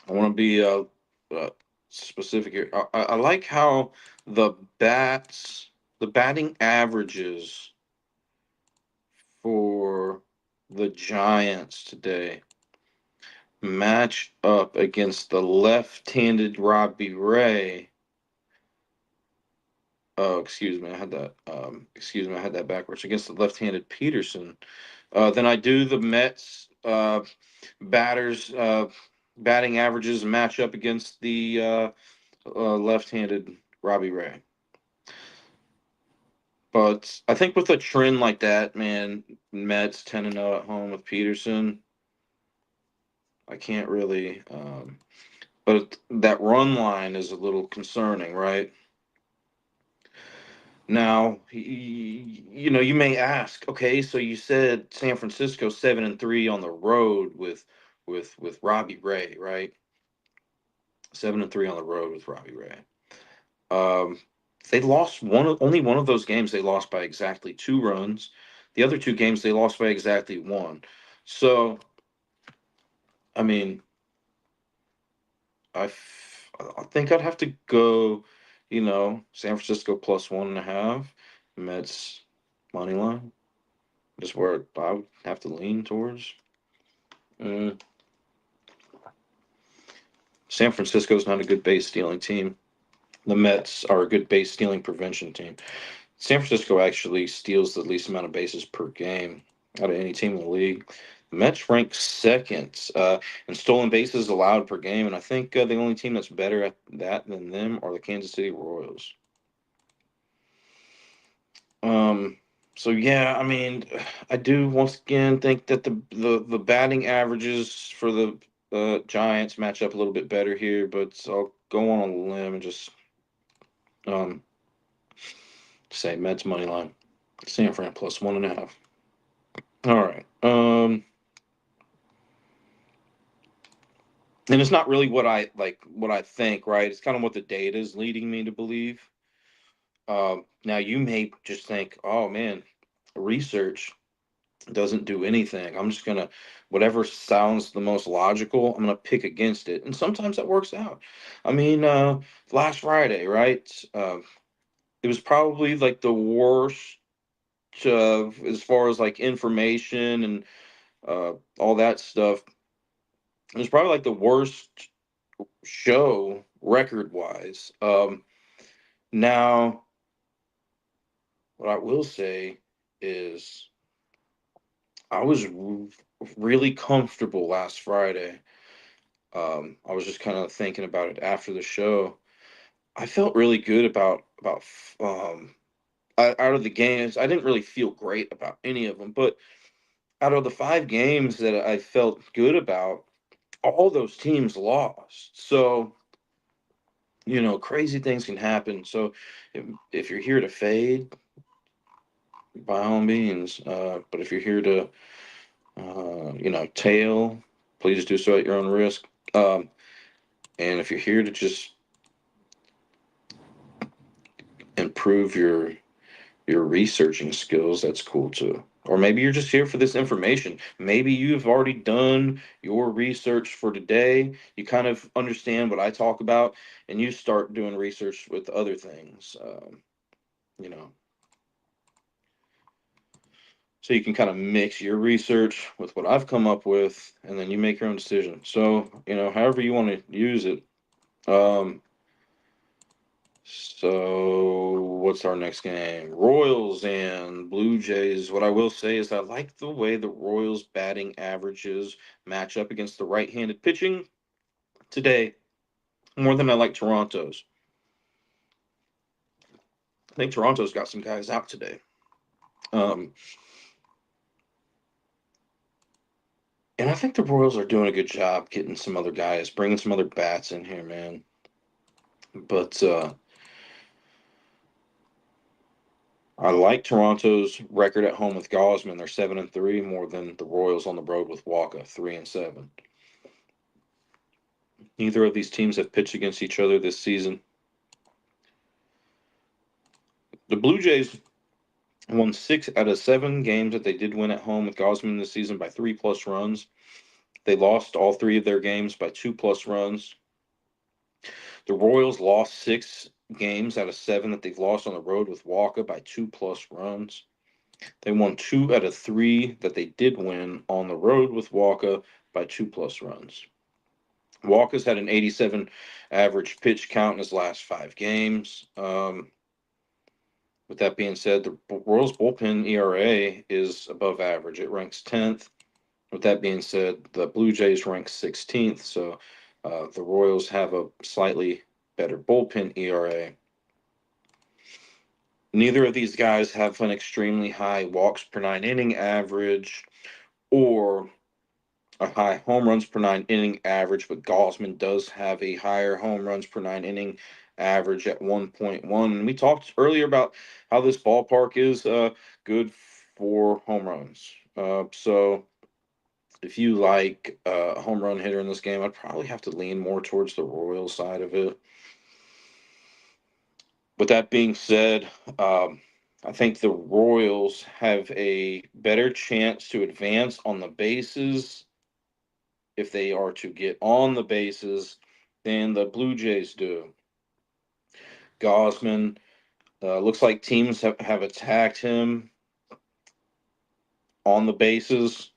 I want to be specific here. I like how the the batting averages for the Giants today match up against the left-handed Robbie Ray. Oh, excuse me, I had that. Excuse me, I had that backwards. Against the left-handed Peterson. Then I do the Mets batters batting averages match up against the left-handed Robbie Ray. But I think with a trend like that, man, Mets 10-0 at home with Peterson. I can't really. But that run line is a little concerning, right? Now, you may ask, okay, so you said San Francisco 7-3 on the road with Robbie Ray, right? 7-3 on the road with Robbie Ray. Um, they lost only one of those games. They lost by exactly 2 runs. The other 2 games they lost by exactly 1. So, I mean, I think I'd have to go, San Francisco plus 1.5, Mets money line. Just where I would have to lean towards. Mm. San Francisco's not a good base stealing team. The Mets are a good base stealing prevention team. San Francisco actually steals the least amount of bases per game out of any team in the league. The Mets rank second in stolen bases allowed per game, and I think the only team that's better at that than them are the Kansas City Royals. Um, so yeah, I mean, I do once again think that the batting averages for the Giants match up a little bit better here, but I'll go on a limb and just um say Mets money line, San Fran plus 1.5. All right. And it's not really what I think, right? It's kind of what the data is leading me to believe. Now you may just think, oh man, research doesn't do anything. I'm just gonna whatever sounds the most logical, I'm gonna pick against it. And sometimes that works out. I mean, last Friday, right? It was probably like the worst as far as like information and all that stuff. It was probably like the worst show record wise. Now, what I will say is I was really comfortable last Friday. I was just kind of thinking about it after the show. I felt really good about out of the games. I didn't really feel great about any of them, but out of the 5 games that I felt good about, all those teams lost. So crazy things can happen. So if you're here to fade, by all means. But if you're here to, tail, please do so at your own risk. And if you're here to just improve your researching skills, that's cool too. Or maybe you're just here for this information. Maybe you've already done your research for today. You kind of understand what I talk about, and you start doing research with other things. You know, So you can kind of mix your research with what I've come up with, and then you make your own decision. So, however you want to use it. Um, so what's our next game? Royals and Blue Jays. What I will say is I like the way the Royals batting averages match up against the right-handed pitching today more than I like Toronto's. I think Toronto's got some guys out today. Um, and I think the Royals are doing a good job getting some other guys, bringing some other bats in here, man. But I like Toronto's record at home with Gosman. They're 7-3 more than the Royals on the road with Walker 3-7. Neither of these teams have pitched against each other this season. The Blue Jays won 6 out of 7 games that they did win at home with Gosman this season by 3+ runs. They lost all 3 of their games by 2+ runs. The Royals lost 6 games out of 7 that they've lost on the road with Walker by 2+ runs. They won 2 out of 3 that they did win on the road with Walker by 2+ runs. Walker's had an 87 average pitch count in his last 5 games. With that being said, the Royals bullpen ERA is above average. It ranks 10th. With that being said, the Blue Jays rank 16th. So the Royals have a slightly better bullpen ERA. Neither of these guys have an extremely high walks per 9 inning average or a high home runs per 9 inning average, but Gosman does have a higher home runs per 9 inning average at 1.1. And we talked earlier about how this ballpark is good for home runs. So if you like a home run hitter in this game, I'd probably have to lean more towards the Royals side of it. With that being said, I think the Royals have a better chance to advance on the bases if they are to get on the bases than the Blue Jays do. Gosman looks like teams have attacked him on the bases.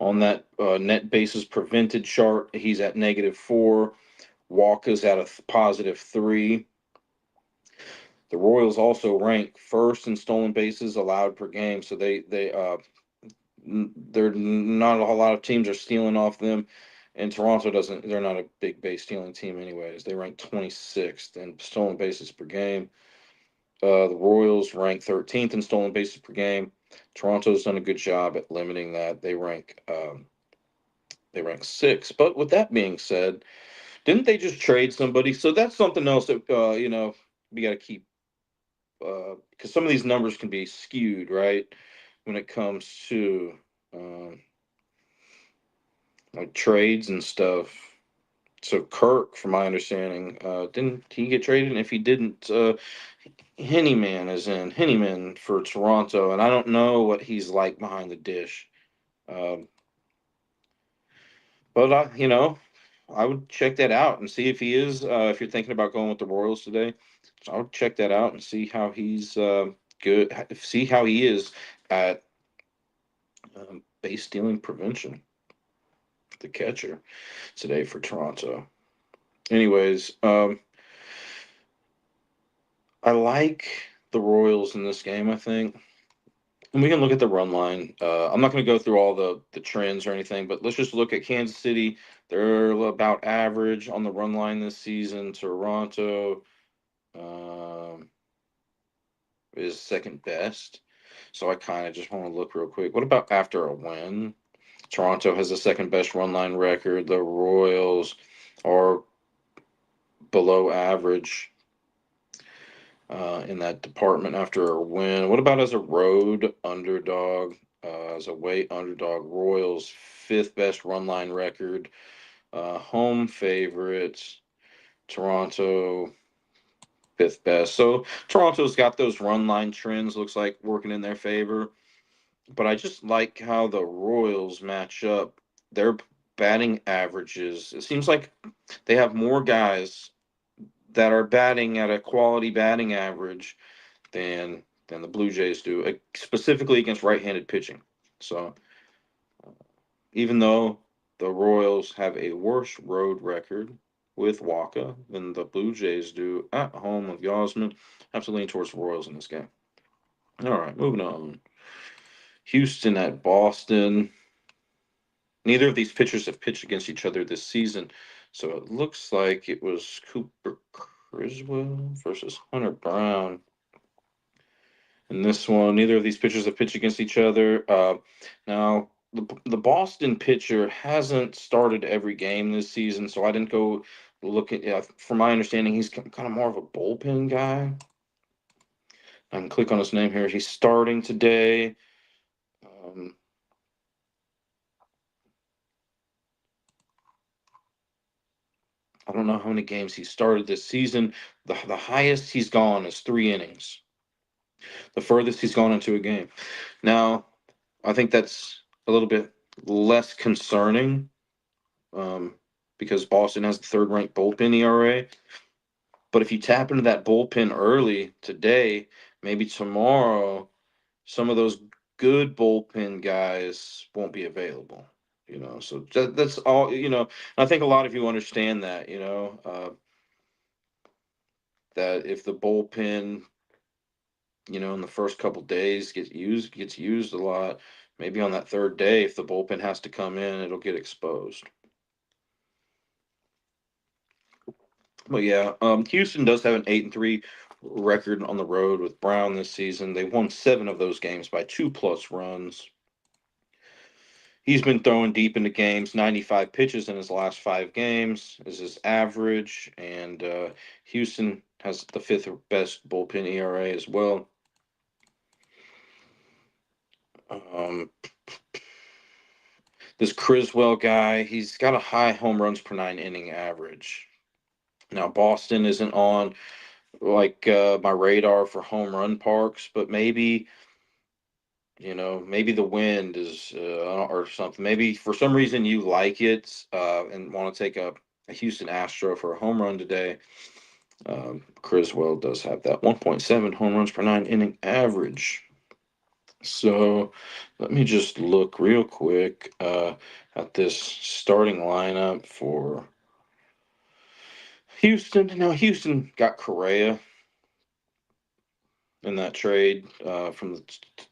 On that net bases prevented chart, he's at -4. Walker's at a +3. The Royals also rank first in stolen bases allowed per game, so they're not a lot of teams are stealing off them. And Toronto doesn't. They're not a big base stealing team, anyways. They rank 26th in stolen bases per game. The Royals rank 13th in stolen bases per game. Toronto's done a good job at limiting that. They rank 6th. But with that being said, didn't they just trade somebody? So that's something else that we got to keep because some of these numbers can be skewed, right? When it comes to like trades and stuff. So Kirk, from my understanding, didn't he get traded? And if he didn't, Henneman for Toronto, and I don't know what he's like behind the dish. Um, but I would check that out and see if he is. If you're thinking about going with the Royals today, so I would check that out and see how he's good. See how he is at base stealing prevention, the catcher today for Toronto. Anyways, I like the Royals in this game, I think. And we can look at the run line. I'm not going to go through all the trends or anything, but let's just look at Kansas City. They're about average on the run line this season. Toronto is second best. So I kind of just want to look real quick. What about after a win? Toronto has the second best run line record. The Royals are below average in that department after a win. What about as a road underdog? As a away underdog, Royals fifth best run line record. Home favorites, Toronto fifth best. So Toronto's got those run line trends. Looks like working in their favor. But I just like how the Royals match up. Their batting averages. It seems like they have more guys that are batting at a quality batting average than than the Blue Jays do, specifically against right-handed pitching. So even though the Royals have a worse road record with Waka than the Blue Jays do at home with Yasman, I have to lean towards the Royals in this game. All right, moving on. Houston at Boston. Neither of these pitchers have pitched against each other this season, so it looks like it was Cooper Criswell versus Hunter Brown. In this one, neither of these pitchers have pitched against each other. Now, the Boston pitcher hasn't started every game this season, so I didn't go look at. From my understanding, he's kind of more of a bullpen guy. I can click on his name here. He's starting today. Um, I don't know how many games he started this season. The highest he's gone is 3 innings. The furthest he's gone into a game. Now, I think that's a little bit less concerning, um, because Boston has the third ranked bullpen ERA. But if you tap into that bullpen early today, maybe tomorrow, some of those good bullpen guys won't be available. So that's all. I think a lot of you understand that. That if the bullpen, in the first couple days gets used a lot, maybe on that third day, if the bullpen has to come in, it'll get exposed. But yeah, Houston does have an 8-3 record on the road with Brown this season. They won 7 of those games by 2+ runs. He's been throwing deep into games. 95 pitches in his last 5 games is his average, and Houston has the 5th best bullpen ERA as well. Um, this Criswell guy, he's got a high home runs per 9 inning average. Now Boston isn't on like my radar for home run parks, but maybe the wind is or something. Maybe for some reason you like it and want to take a Houston Astro for a home run today. Criswell does have that 1.7 home runs per 9 inning average. So let me just look real quick at this starting lineup for Houston. Now, Houston got Correa in that trade from the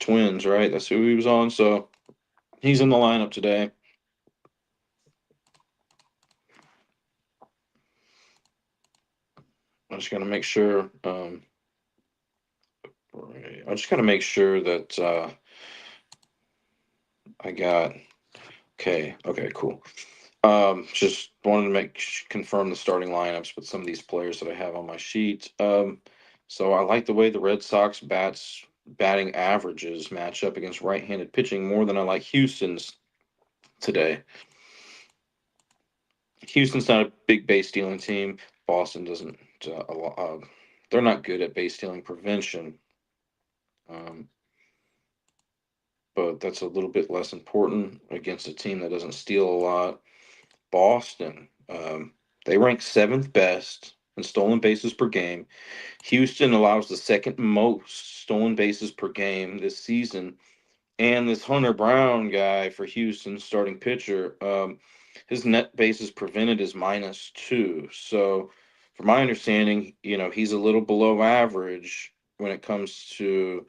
Twins, right? That's who he was on. So he's in the lineup today. I just got to make sure. I just got to make sure that I got. Okay. Okay. Cool. Just wanted to confirm the starting lineups with some of these players that I have on my sheet. So I like the way the Red Sox batting averages match up against right-handed pitching more than I like Houston's today. Houston's not a big base stealing team. Boston doesn't. They're not good at base stealing prevention. Um, but that's a little bit less important against a team that doesn't steal a lot. Boston, they rank 7th best in stolen bases per game. Houston allows the second most stolen bases per game this season. And this Hunter Brown guy for Houston, starting pitcher, his net bases prevented is -2. So, from my understanding, he's a little below average when it comes to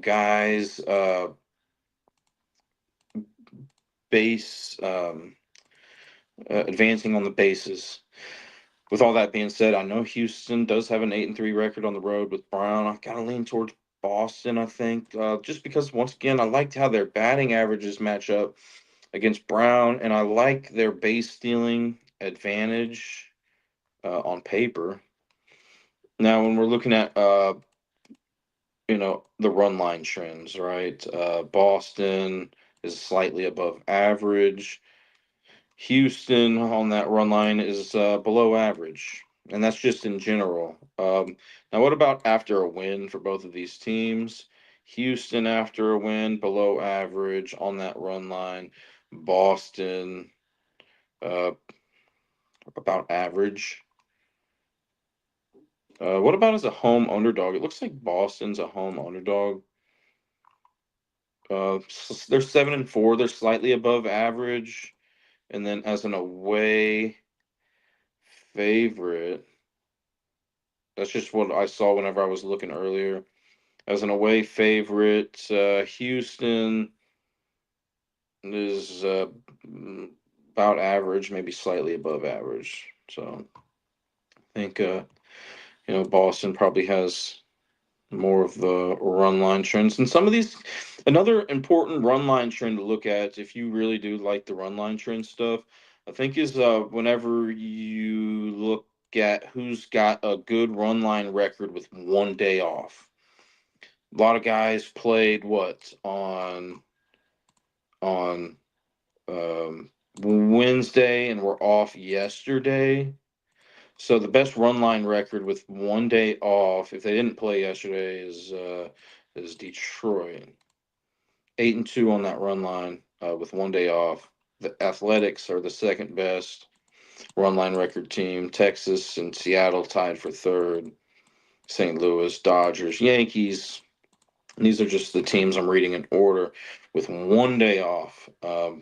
guys base advancing on the bases. With all that being said, I know Houston does have an 8-3 record on the road with Brown. I gotta lean towards Boston, I think, just because once again I liked how their batting averages match up against Brown, and I like their base stealing advantage on paper. Now, when we're looking at the run line trends, right? Boston is slightly above average. Houston on that run line is below average, and that's just in general. Now, what about after a win for both of these teams? Houston after a win, below average on that run line. Boston, uh, about average. What about as a home underdog? It looks like Boston's a home underdog. They're 7-4. They're slightly above average. And then as an away favorite, that's just what I saw whenever I was looking earlier. As an away favorite, Houston is about average, maybe slightly above average. So I think Boston probably has more of the run line trends. And some of these, another important run line trend to look at, if you really do like the run line trend stuff, I think is whenever you look at who's got a good run line record with 1 day off. A lot of guys played what on Wednesday and were off yesterday. So the best run line record with 1 day off, if they didn't play yesterday, is Detroit. 8-2 on that run line with 1 day off. The Athletics are the second best run line record team. Texas and Seattle tied for third. St. Louis, Dodgers, Yankees. And these are just the teams I'm reading in order with 1 day off. But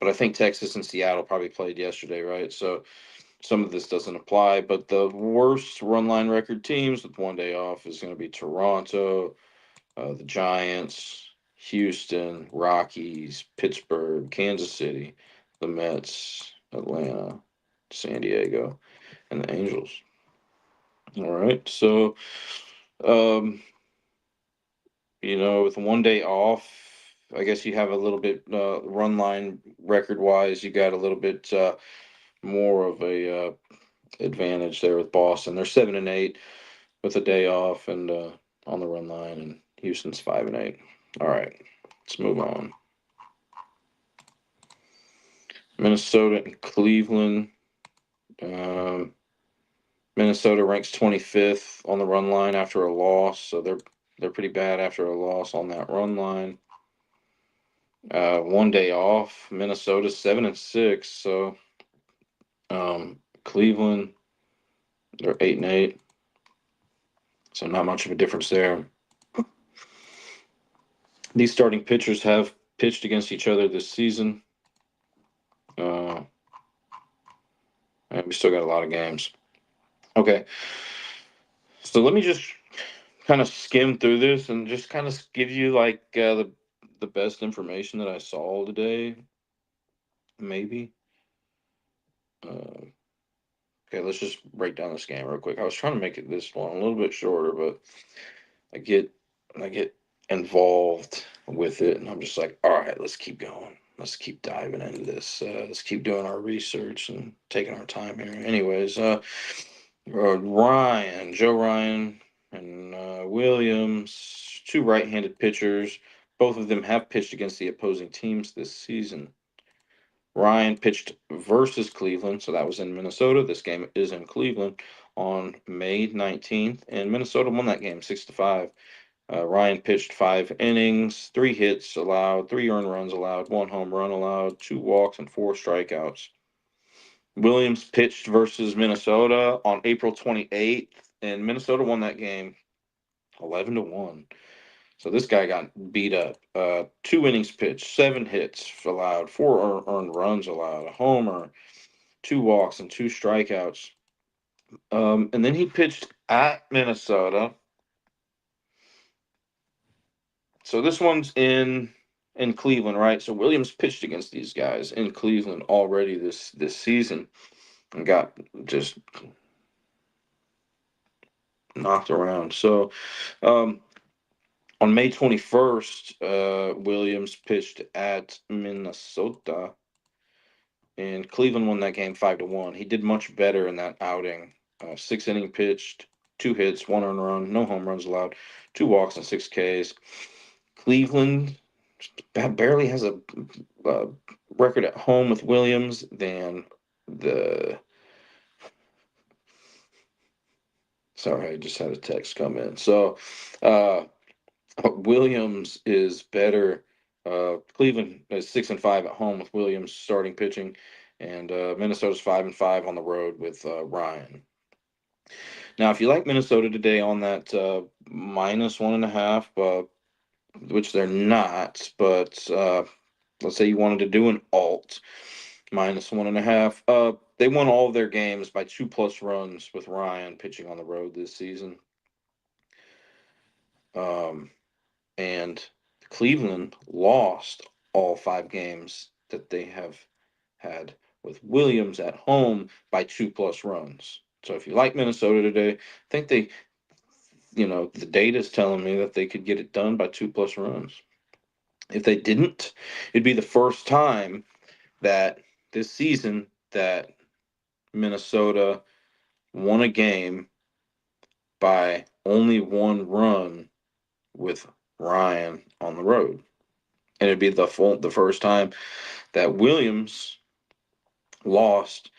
I think Texas and Seattle probably played yesterday, right? So some of this doesn't apply. But the worst run line record teams with 1 day off is going to be Toronto, the Giants, Houston, Rockies, Pittsburgh, Kansas City, the Mets, Atlanta, San Diego, and the Angels. All right. So, um, with 1 day off, I guess you have a little bit run line record wise, you got a little bit more of a advantage there with Boston. They're 7-8 with a day off and on the run line, and Houston's 5-8. All right, let's move on. Minnesota and Cleveland. Um, Minnesota ranks 25th on the run line after a loss, so they're pretty bad after a loss on that run line. 1 day off. Minnesota's 7-6, so Cleveland they're 8-8, so not much of a difference there. These starting pitchers have pitched against each other this season. And we still got a lot of games. Okay, so let me just kind of skim through this and just kind of give you like the best information that I saw today. Maybe. Uh, okay, let's just break down this game real quick. I was trying to make it this one a little bit shorter, but I get I get involved with it, and I'm just like, all right, let's keep going. Let's keep diving into this. Let's keep doing our research and taking our time here. Anyways, Joe Ryan, and Williams, two right-handed pitchers. Both of them have pitched against the opposing teams this season. Ryan pitched versus Cleveland, so that was in Minnesota. This game is in Cleveland on May 19th, and Minnesota won that game 6-5. Ryan pitched 5 innings, 3 hits allowed, 3 earned runs allowed, 1 home run allowed, 2 walks, and 4 strikeouts. Williams pitched versus Minnesota on April 28th, and Minnesota won that game 11-1. So this guy got beat up. 2 innings pitched, 7 hits allowed, 4 earned runs allowed, a homer, 2 walks, and 2 strikeouts. And then he pitched at Minnesota. So this one's in Cleveland, right? So Williams pitched against these guys in Cleveland already this season and got just knocked around. So on May 21st, Williams pitched at Minnesota, and Cleveland won that game 5-1. He did much better in that outing. 6 inning pitched, 2 hits, 1 earned run, no home runs allowed, 2 walks, and 6 Ks. Cleveland barely has a record at home with Williams than the. Sorry, I just had a text come in. So, Williams is better. Cleveland is 6-5 at home with Williams starting pitching, and Minnesota's 5-5 on the road with Ryan. Now, if you like Minnesota today on that minus 1.5, which they're not, but let's say you wanted to do an alt minus 1.5. They won all of their games by 2+ runs with Ryan pitching on the road this season. Um, and Cleveland lost all 5 games that they have had with Williams at home by 2+ runs. So if you like Minnesota today, I think the data is telling me that they could get it done by 2+ runs. If they didn't, it'd be the first time that this season that Minnesota won a game by only 1 run with Ryan on the road. And it'd be the first time that Williams lost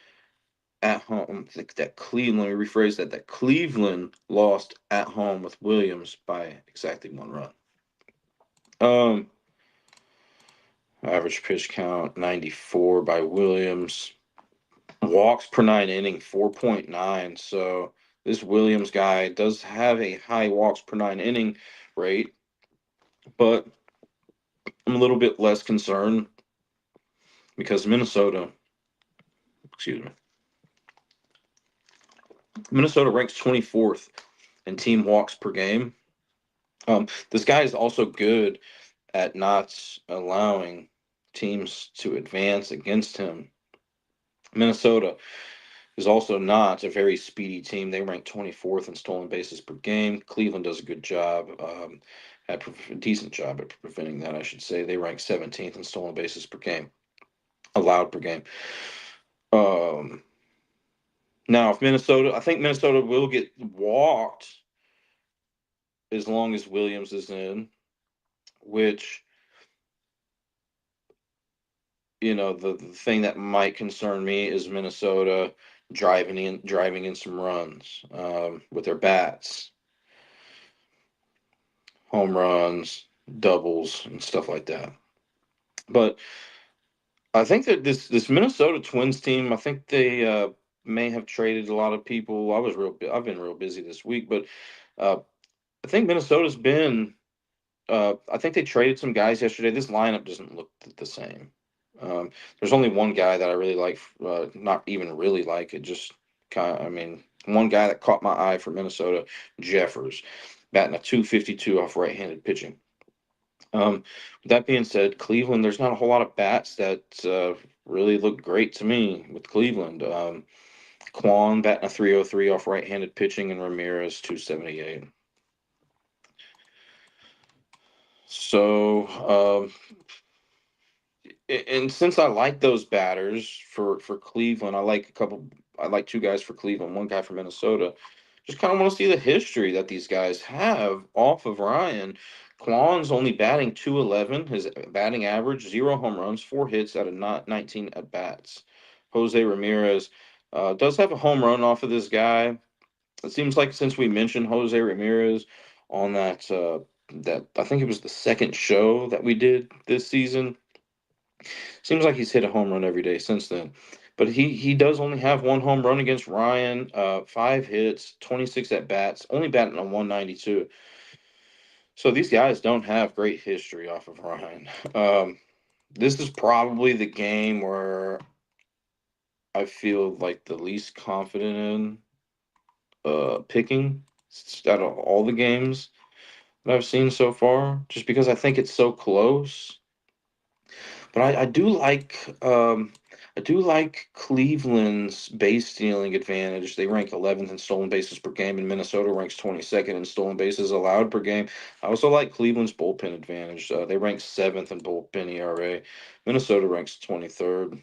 at home. That Cleveland, let me rephrase that Cleveland lost at home with Williams by exactly 1 run. Um, Average pitch count 94 by Williams. Walks per 9 inning 4.9. So this Williams guy does have a high walks per 9 inning rate, but I'm a little bit less concerned because Minnesota ranks 24th in team walks per game. This guy is also good at not allowing teams to advance against him. Minnesota is also not a very speedy team. They rank 24th in stolen bases per game. Cleveland does a good job, a decent job at preventing that, I should say. They rank 17th in stolen bases per game, allowed per game. Um, Now, I think Minnesota will get walked as long as Williams is in, which, the thing that might concern me is Minnesota driving in some runs with their bats, home runs, doubles, and stuff like that. But I think that this Minnesota Twins team, I think they may have traded a lot of people. I've been real busy this week, but uh, I think Minnesota's been. I think they traded some guys yesterday. This lineup doesn't look the same. There's only one guy that I really like, not even really like it. Just one guy that caught my eye for Minnesota, Jeffers, batting a 252 off right-handed pitching. With that being said, Cleveland, there's not a whole lot of bats that really look great to me with Cleveland. Kwan batting a 303 off right-handed pitching, and Ramirez 278. So, and since I like those batters for Cleveland, I like 2 guys for Cleveland, 1 guy for Minnesota. Just kind of want to see the history that these guys have off of Ryan. Kwan's only batting 211, his batting average 0 home runs, 4 hits out of 19 at bats. Jose Ramirez does have a home run off of this guy. It seems like since we mentioned Jose Ramirez on that I think it was the second show that we did this season. Seems like he's hit a home run every day since then. But he does only have 1 home run against Ryan, 5 hits, 26 at bats, only batting a 192. So these guys don't have great history off of Ryan. This is probably the game where I feel like the least confident in picking out of all the games that I've seen so far, just because I think it's so close. But I do like Cleveland's base stealing advantage. They rank 11th in stolen bases per game, and Minnesota ranks 22nd in stolen bases allowed per game. I also like Cleveland's bullpen advantage. They rank 7th in bullpen ERA. Minnesota ranks 23rd.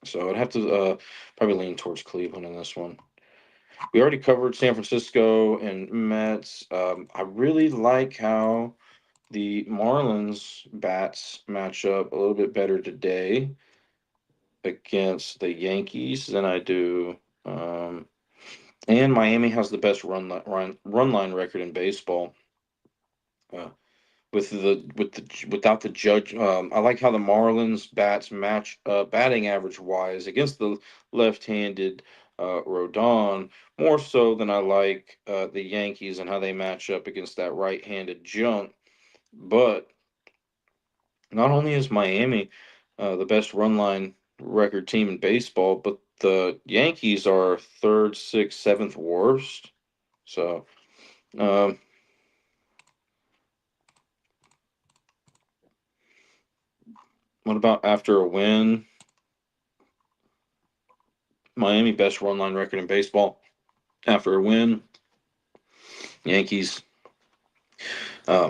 So I'd have to probably lean towards Cleveland in this one. We already covered San Francisco and Mets. I really like how the Marlins bats match up a little bit better today against the Yankees than I do. And Miami has the best run line record in baseball. Uh, without the judge, I like how the Marlins bats match batting average wise against the left-handed Rodon, more so than I like the Yankees and how they match up against that right-handed junk. But not only is Miami the best run line record team in baseball, but the Yankees are third, sixth, seventh worst. So, um, what about after a win? Miami best run line record in baseball after a win. Yankees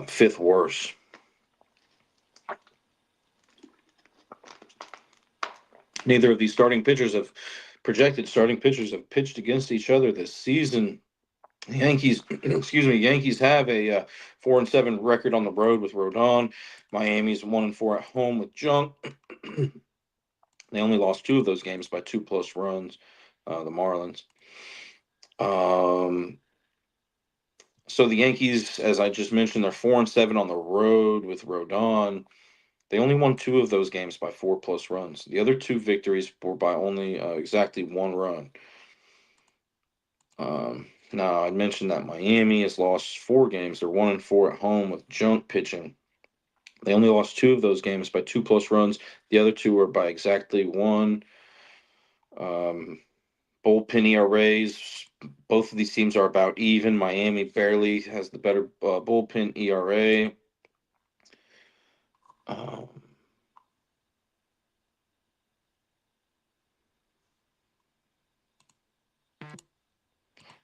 fifth worst. Neither of these starting pitchers have pitched against each other this season. The Yankees, excuse me, Yankees have a 4-7 record on the road with Rodon. Miami's 1-4 at home with Junk. They only lost two of those games by 2+ runs. The Marlins. Um, so the Yankees, as I just mentioned, they're 4-7 on the road with Rodon. They only won two of those games by 4+ runs. The other two victories were by only exactly one run. Now I mentioned that Miami has lost four games. They're 1-4 at home with junk pitching. They only lost two of those games by 2+ runs. The other two were by exactly one. Bullpen ERAs. Both of these teams are about even. Miami barely has the better bullpen ERA. Um,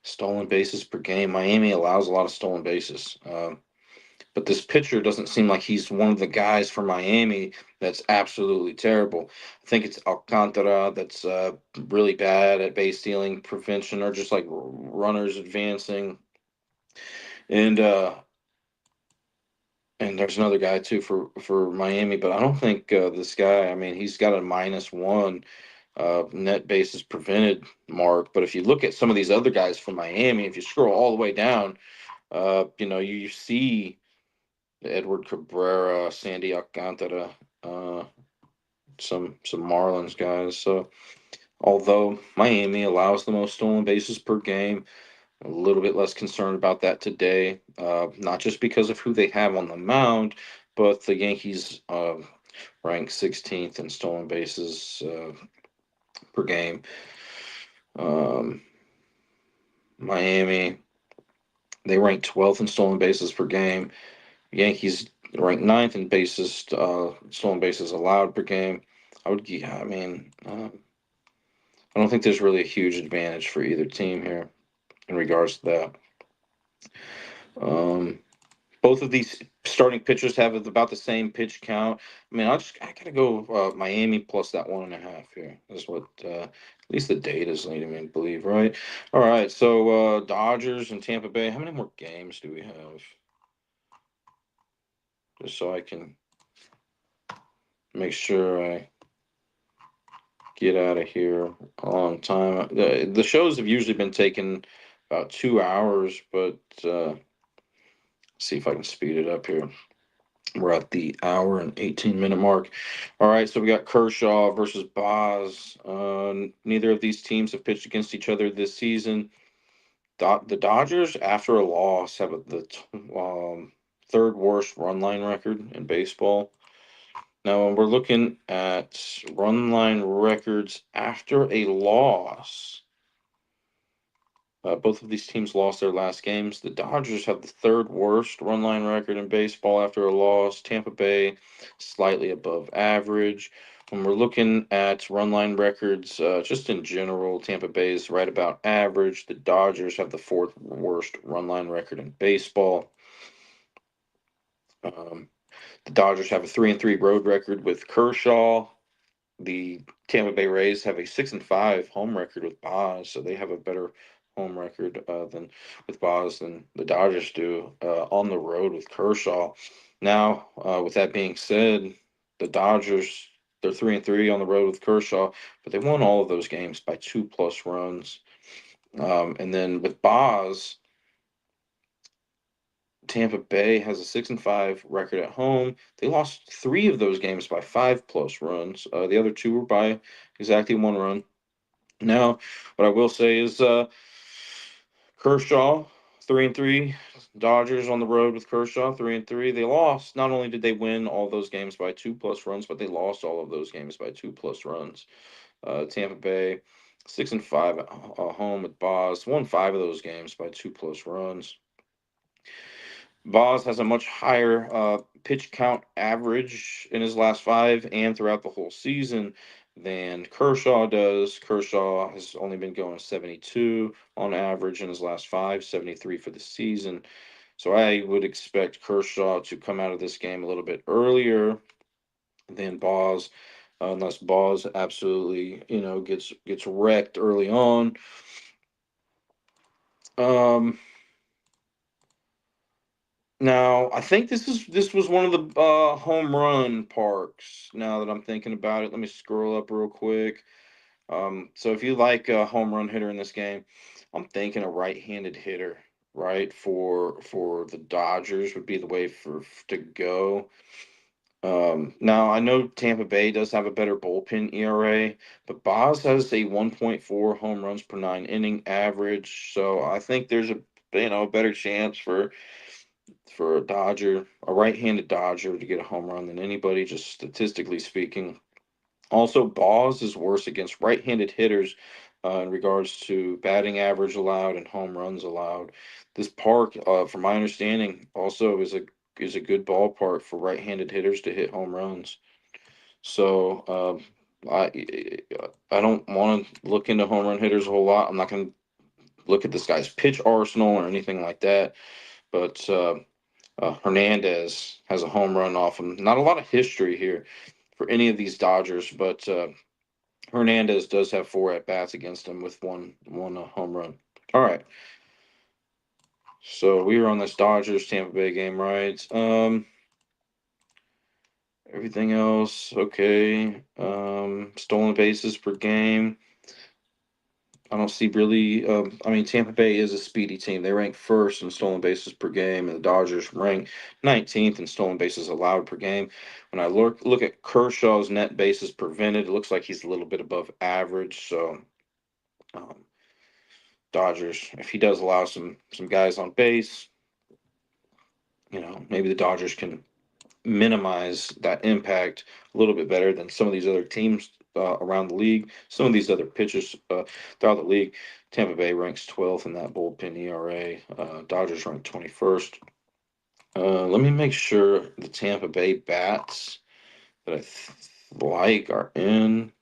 Stolen bases per game. Miami allows a lot of stolen bases. But this pitcher doesn't seem like he's one of the guys for Miami that's absolutely terrible. I think it's Alcantara that's really bad at base stealing prevention or just like runners advancing. And and there's another guy too for Miami, but I don't think this guy. I mean, he's got a -1 net bases prevented mark. But if you look at some of these other guys from Miami, if you scroll all the way down, you see Edward Cabrera, Sandy Alcantara, uh, some Marlins guys. So although Miami allows the most stolen bases per game, a little bit less concerned about that today. Not just because of who they have on the mound, but the Yankees rank 16th in stolen bases per game. Um, Miami, they rank 12th in stolen bases per game. Yankees rank ninth in stolen bases allowed per game. I mean, I don't think there's really a huge advantage for either team here in regards to that. Um, Both of these starting pitchers have about the same pitch count. I mean, I gotta go Miami plus that 1.5 here. That's what at least the data is leading me to believe, right? All right, so Dodgers and Tampa Bay. How many more games do we have? Just so I can make sure I get out of here on time. The shows have usually been taking about 2 hours, but see if I can speed it up here. We're at the hour and 18-minute mark. All right, so we got Kershaw versus Boz. Neither of these teams have pitched against each other this season. The Dodgers, after a loss, have the third worst run line record in baseball. Now, when we're looking at run line records after a loss, both of these teams lost their last games. The Dodgers have the third worst run line record in baseball after a loss. Tampa Bay, slightly above average. When we're looking at run line records, just in general, Tampa Bay is right about average. The Dodgers have the fourth worst run line record in baseball. Um, the Dodgers have a 3-3 road record with Kershaw. The Tampa Bay Rays have a 6-5 home record with Boz, so they have a better home record than with Boz than the Dodgers do on the road with Kershaw. Now, with that being said, the Dodgers they're 3-3 on the road with Kershaw, but they won all of those games by 2+ runs. And then with Boz, Tampa Bay has a 6-5 record at home. They lost three of those games by 5+ runs. The other two were by exactly one run. Now, what I will say is Kershaw 3-3. Dodgers on the road with Kershaw 3-3. They lost. Not only did they win all those games by 2+ runs, but they lost all of those games by 2+ runs. Tampa Bay 6-5 at home with Boz. Won 5 of those games by 2+ runs. Boz has a much higher pitch count average in his last five and throughout the whole season than Kershaw does. Kershaw has only been going 72 on average in his last five, 73 for the season. So I would expect Kershaw to come out of this game a little bit earlier than Boz, unless Boz absolutely, gets wrecked early on. Um, Now, I think this was one of the home run parks. Now that I'm thinking about it, let me scroll up real quick. So if you like a home run hitter in this game, I'm thinking a right-handed hitter, right, for the Dodgers would be the way to go. Now I know Tampa Bay does have a better bullpen ERA, but Boz has a 1.4 home runs per nine inning average, so I think there's a better chance for a right-handed Dodger to get a home run than anybody, just statistically speaking. Also, Boz is worse against right-handed hitters in regards to batting average allowed and home runs allowed. This park, from my understanding, also is a good ballpark for right-handed hitters to hit home runs. So I don't want to look into home run hitters a whole lot. I'm not going to look at this guy's pitch arsenal or anything like that. But Hernandez has a home run off him. Not a lot of history here for any of these Dodgers, but Hernandez does have four at bats against him with one home run. All right, so we were on this Dodgers Tampa Bay game, right? Everything else okay. Stolen bases per game. I don't see really. I mean, Tampa Bay is a speedy team. They rank first in stolen bases per game, and the Dodgers rank 19th in stolen bases allowed per game. When I look at Kershaw's net bases prevented, it looks like he's a little bit above average. So, um, Dodgers, if he does allow some guys on base, maybe the Dodgers can minimize that impact a little bit better than some of these other teams around the league. Some of these other pitchers throughout the league. Tampa Bay ranks 12th in that bullpen ERA. Dodgers rank 21st. Let me make sure the Tampa Bay bats that like are in.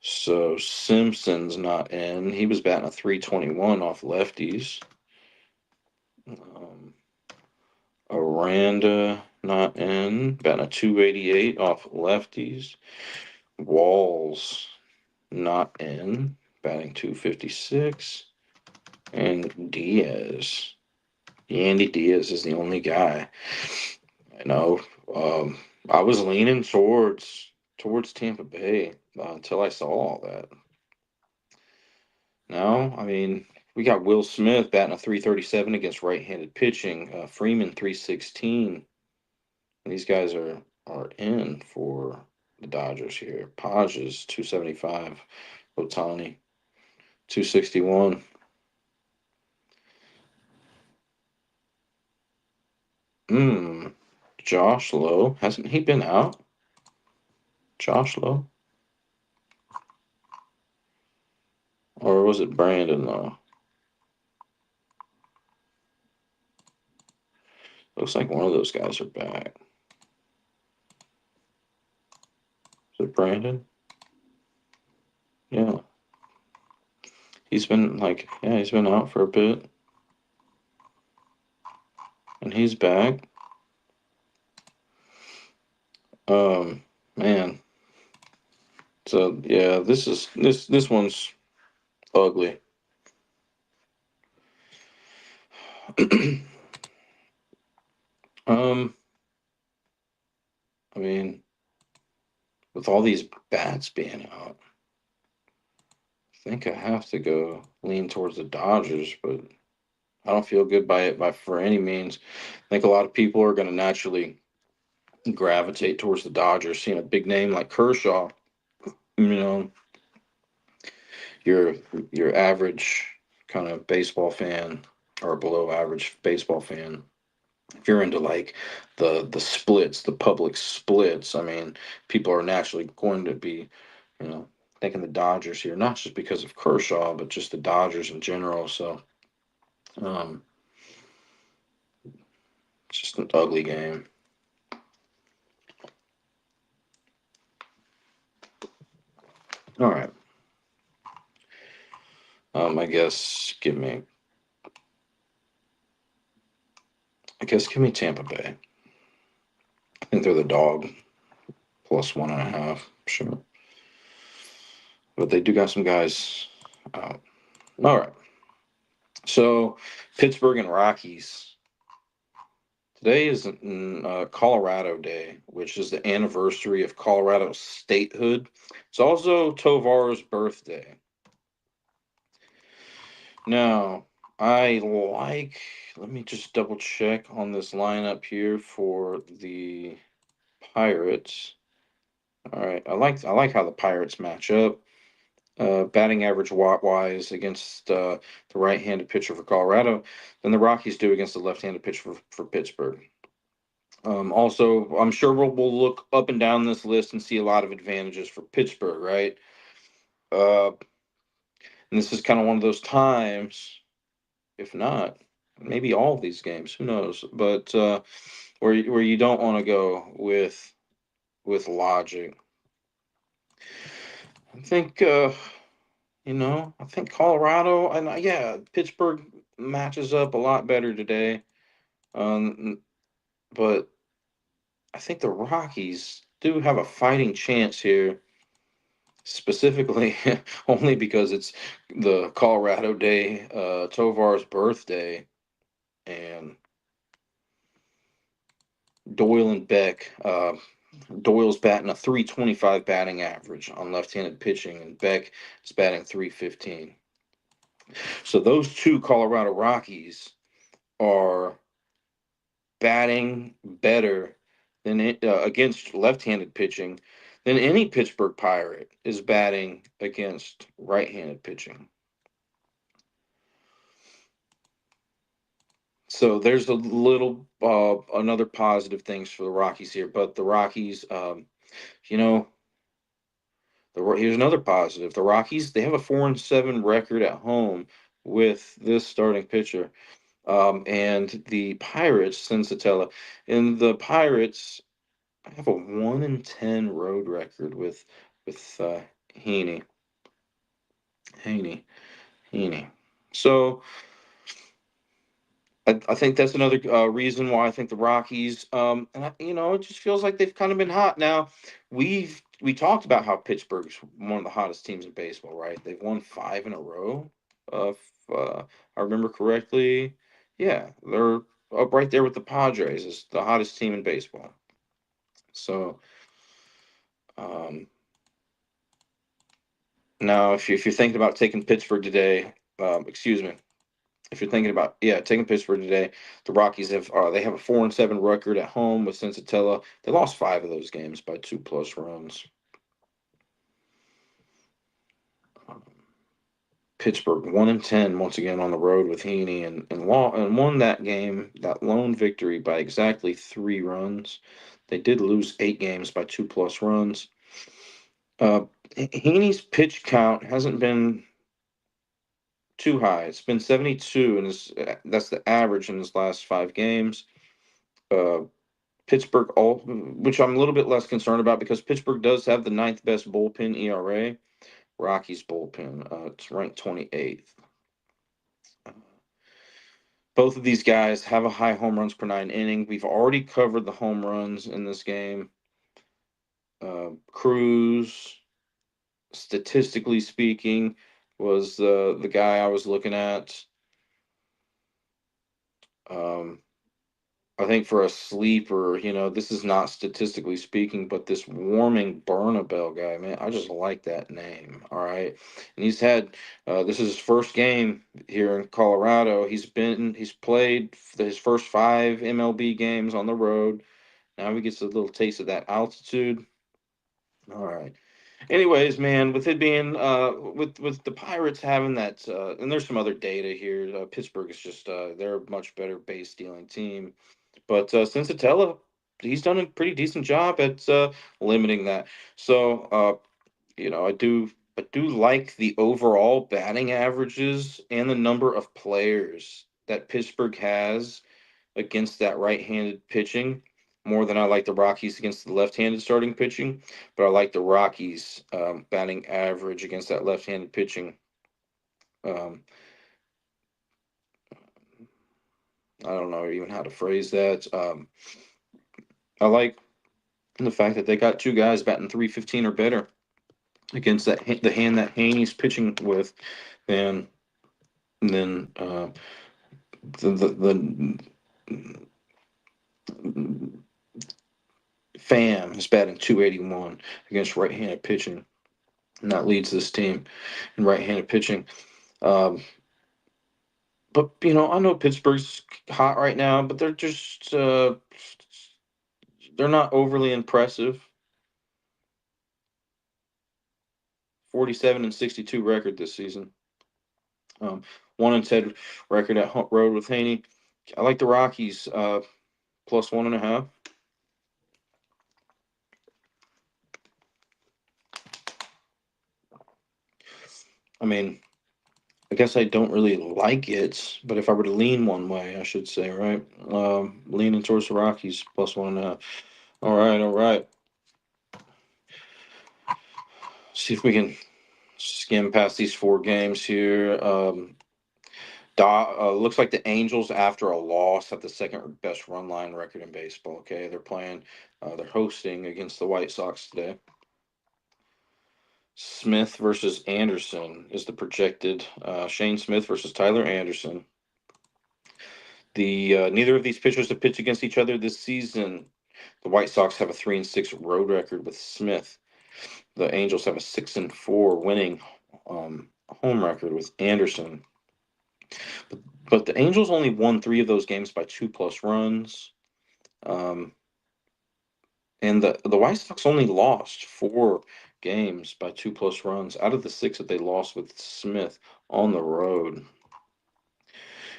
So Simpson's not in. He was batting a 321 off lefties. Um, Aranda not in. Batting a 288 off lefties. Walls not in, batting 256. And Diaz. Andy Diaz is the only guy. I know. Um, I was leaning towards Tampa Bay until I saw all that. Now, I mean, we got Will Smith batting a 337 against right-handed pitching. Freeman 316. These guys are in for the Dodgers here. Pages 275. Otani 261. Hmm. Josh Lowe. Hasn't he been out? Josh Lowe? Or was it Brandon Lowe? Looks like one of those guys are back. Is it Brandon? Yeah. He's been out for a bit. And he's back. Um, man. So yeah, this one's ugly. um, I mean, with all these bats being out, I think I have to go lean towards the Dodgers, but I don't feel good by it by for any means. I think a lot of people are going to naturally gravitate towards the Dodgers, seeing a big name like Kershaw. You know, your your average kind of baseball fan or below average baseball fan, if you're into like the splits, the public splits, I mean, people are naturally going to be, you know, thinking the Dodgers here, not just because of Kershaw, but just the Dodgers in general. So, um, it's just an ugly game. All right. I guess give me Tampa Bay. I think they're the dog plus 1.5. Sure, but they do got some guys out. All right. So Pittsburgh and Rockies. Today is Colorado Day, which is the anniversary of Colorado's statehood. It's also Tovar's birthday. Now, let me just double check on this lineup here for the Pirates. All right, I like how the Pirates match up. Batting average watt wise against the right-handed pitcher for Colorado than the Rockies do against the left-handed pitcher for Pittsburgh. Also, I'm sure we'll look up and down this list and see a lot of advantages for Pittsburgh, right? Uh, and this is kind of one of those times, if not, maybe all of these games, who knows? But where you don't want to go with logic. I think I think Colorado and yeah, Pittsburgh matches up a lot better today. But I think the Rockies do have a fighting chance here, specifically only because it's the Colorado Day, Tovar's birthday, and Doyle and Beck. Doyle's batting a 325 batting average on left-handed pitching, and Beck is batting 315. So those two Colorado Rockies are batting better than against left-handed pitching than any Pittsburgh Pirate is batting against right-handed pitching. So there's a little another positive things for the Rockies here, but the Rockies, you know, here's another positive. The Rockies, they have a 4-7 record at home with this starting pitcher, and the Pirates, Sensatella, and the Pirates have a 1-10 road record with Heaney, Heaney, Heaney. So I think that's another reason why I think the Rockies, it just feels like they've kind of been hot. Now, we talked about how Pittsburgh's one of the hottest teams in baseball, right? They've won 5 in a row. If I remember correctly, yeah, they're up right there with the Padres as the hottest team in baseball. So, um, now if you're thinking about taking Pittsburgh today, excuse me, if you're thinking about taking Pittsburgh today, the Rockies have a 4-7 record at home with Sensatella. They lost 5 of those games by 2+ runs. Um, Pittsburgh 1-10 once again on the road with Heaney and won that game, that lone victory by exactly 3 runs. They did lose 8 games by 2+ runs. Uh, Heaney's pitch count hasn't been too high. It's been 72, and that's the average in his last 5 games. Uh, Pittsburgh, which I'm a little bit less concerned about because Pittsburgh does have the ninth best bullpen ERA. Rockies bullpen, it's ranked 28th. Both of these guys have a high home runs per 9 inning. We've already covered the home runs in this game. Cruz, statistically speaking, was the guy I was looking at. Um, I think for a sleeper, this is not statistically speaking, but this Warming Bernabel guy, man, I just like that name. All right, and this is his first game here in Colorado. He's played his first 5 MLB games on the road. Now he gets a little taste of that altitude. All right, Anyways, man, with it being with the Pirates having that, and there's some other data here. Pittsburgh is just they're a much better base stealing team, but Cincinnati, he's done a pretty decent job at limiting that. So I do like the overall batting averages and the number of players that Pittsburgh has against that right-handed pitching more than I like the Rockies against the left-handed starting pitching. But I like the Rockies batting average against that left-handed pitching. Um, I don't know even how to phrase that. I like the fact that they got two guys batting 315 or better against the hand that Haney's pitching with, and then the Pham is batting 281 against right-handed pitching, and that leads this team in right-handed pitching. Um, but I know Pittsburgh's hot right now, but they're not overly impressive. 47-62 record this season. Um, 1-10 record at road with Haney. I like the Rockies plus 1.5. I mean, I guess I don't really like it, but if I were to lean one way, I should say, right? Leaning towards the Rockies plus 1.5. All right, all right. See if we can skim past these four games here. Looks like the Angels, after a loss, have the second best run line record in baseball. Okay, they're hosting against the White Sox today. Smith versus Anderson is the projected. Shane Smith versus Tyler Anderson. The neither of these pitchers have pitched against each other this season. The White Sox have a 3-6 road record with Smith. The Angels have a 6-4 winning home record with Anderson. But the Angels only won three of those games by 2+ runs. Um, and the White Sox only lost four games by 2+ runs out of the six that they lost with Smith on the road.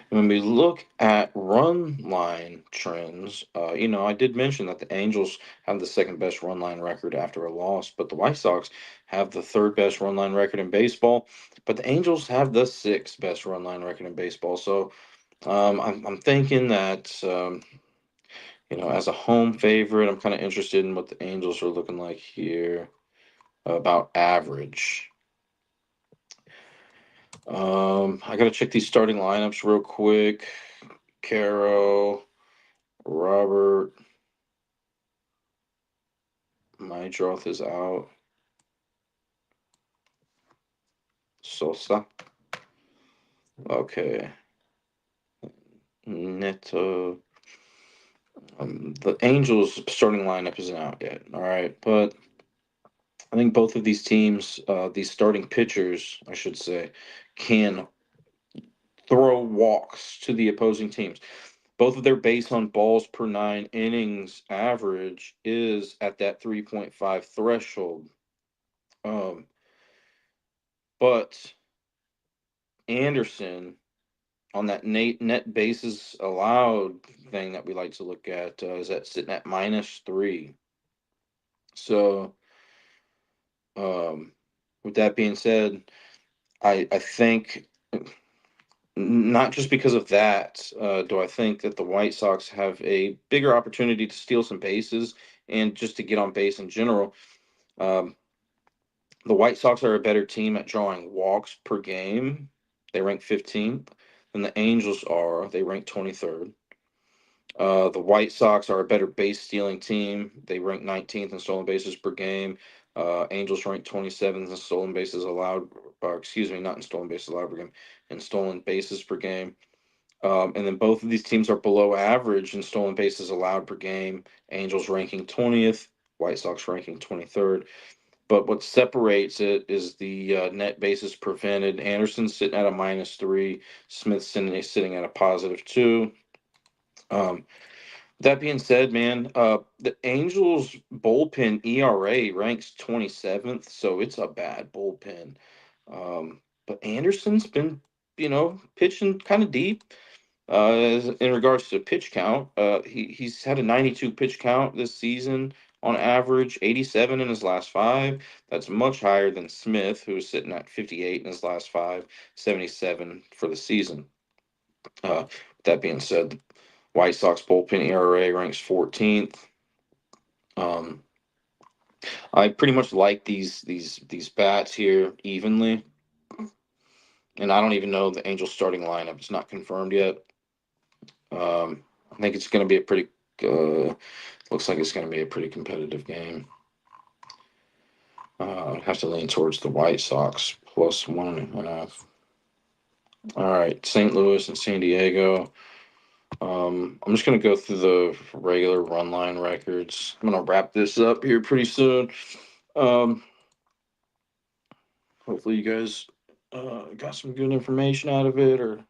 When we look at run line trends, I did mention that the Angels have the second best run line record after a loss, but the White Sox have the third best run line record in baseball. But the Angels have the sixth best run line record in baseball. So I'm thinking that as a home favorite, I'm kind of interested in what the Angels are looking like here about average. I gotta check these starting lineups real quick. Caro, Robert, Mydroth is out. Sosa. Okay. Neto. The Angels starting lineup isn't out yet. All right, but I think both of these teams, these starting pitchers, I should say, can throw walks to the opposing teams. Both of their base on balls per 9 innings average is at that 3.5 threshold. Um, but Anderson on that net bases allowed thing that we like to look at is that sitting at -3. So, um, with that being said, I think not just because of that do I think that the White Sox have a bigger opportunity to steal some bases and just to get on base in general. Um, the White Sox are a better team at drawing walks per game. They rank 15th, than the Angels are. They rank 23rd. The White Sox are a better base stealing team. They rank 19th in stolen bases per game. Angels rank 27th in stolen bases allowed, or excuse me, not in stolen bases allowed per game, in stolen bases per game. And then both of these teams are below average in stolen bases allowed per game. Angels ranking 20th, White Sox ranking 23rd. But what separates it is the net bases prevented. Anderson's sitting at a -3. Smith's sitting at a +2. Um, That being said, man, the Angels bullpen ERA ranks 27th, so it's a bad bullpen. But Anderson's been, pitching kind of deep. In regards to pitch count, he's had a 92 pitch count this season on average, 87 in his last five. That's much higher than Smith, who is sitting at 58 in his last five, 77 for the season. That being said, the White Sox bullpen ERA ranks 14th. Um, I pretty much like these bats here evenly, and I don't even know the Angels starting lineup. It's not confirmed yet. I think it's going to be a pretty. Looks like it's going to be a pretty competitive game. I have to lean towards the White Sox plus 1.5. All right, St. Louis and San Diego. I'm just gonna go through the regular run line records. I'm gonna wrap this up here pretty soon. Um, Hopefully you guys got some good information out of it. Or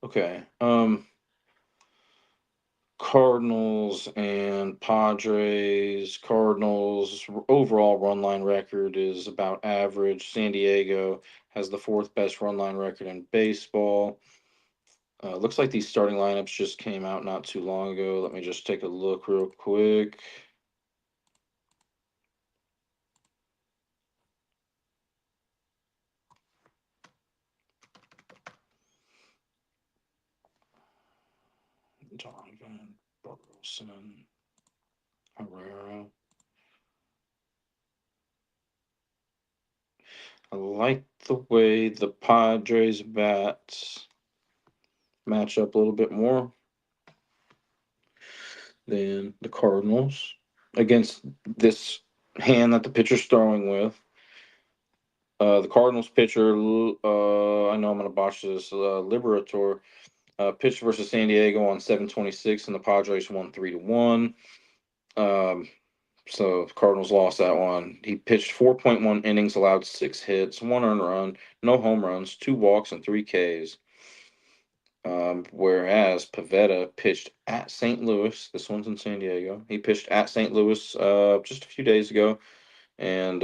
okay, Cardinals and Padres. Cardinals overall run line record is about average. San Diego has the fourth best run line record in baseball. Looks like these starting lineups just came out not too long ago. Let me just take a look real quick. Donovan, Burleson, Herrera. I like the way the Padres bats match up a little bit more than the Cardinals against this hand that the pitcher's throwing with. The Cardinals pitcher, I know I'm going to botch this, Liberator, pitched versus San Diego on 7/26, and the Padres won 3-1. Um, so Cardinals lost that one. He pitched 4.1 innings, allowed 6 hits, 1 earned run, no home runs, 2 walks, and 3 Ks. Whereas Pavetta pitched at St. Louis. This one's in San Diego. He pitched at St. Louis just a few days ago, and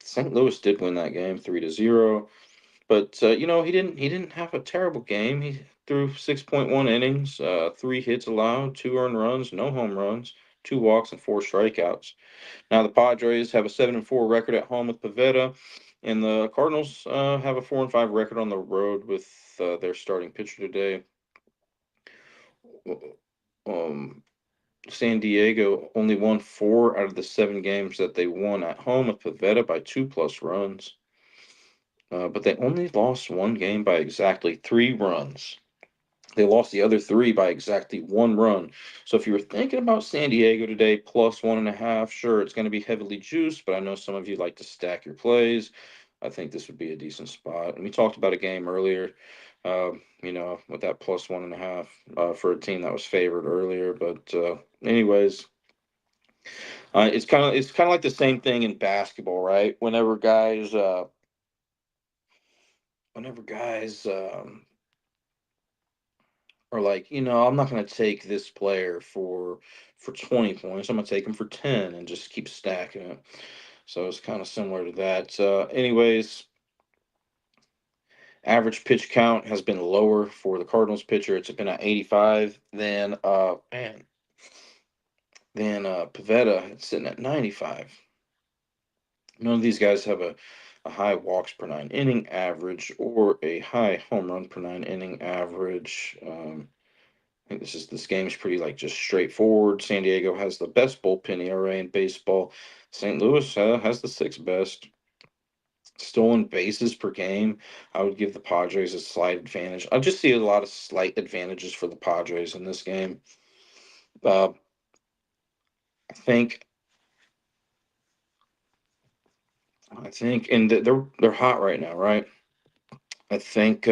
St. Louis did win that game 3-0. But he didn't have a terrible game. He threw 6.1 innings, 3 hits allowed, 2 earned runs, no home runs, 2 walks, and 4 strikeouts. Now the Padres have a 7-4 record at home with Pavetta, and the Cardinals have a 4-5 record on the road with their starting pitcher today. Um, San Diego only won 4 out of the 7 games that they won at home with Pavetta by 2+ runs, but they only lost one game by exactly 3 runs. They lost the other three by exactly 1 run. So if you were thinking about San Diego today, plus 1.5, sure, it's going to be heavily juiced, but I know some of you like to stack your plays. I think this would be a decent spot. And we talked about a game earlier, with that plus 1.5 for a team that was favored earlier. But anyways, it's kind of like the same thing in basketball, right? Whenever guys or like, I'm not going to take this player for 20 points. I'm going to take him for 10 and just keep stacking it. So it's kind of similar to that. Anyways, average pitch count has been lower for the Cardinals pitcher. It's been at 85 than Pavetta. It's sitting at 95. None of these guys have a high walks per 9 inning average or a high home run per 9 inning average. I think this game is pretty like just straightforward. San Diego has the best bullpen ERA in baseball. St. Louis has the sixth best. Stolen bases per game, I would give the Padres a slight advantage. I just see a lot of slight advantages for the Padres in this game. Uh, I think, and they're hot right now, right? I think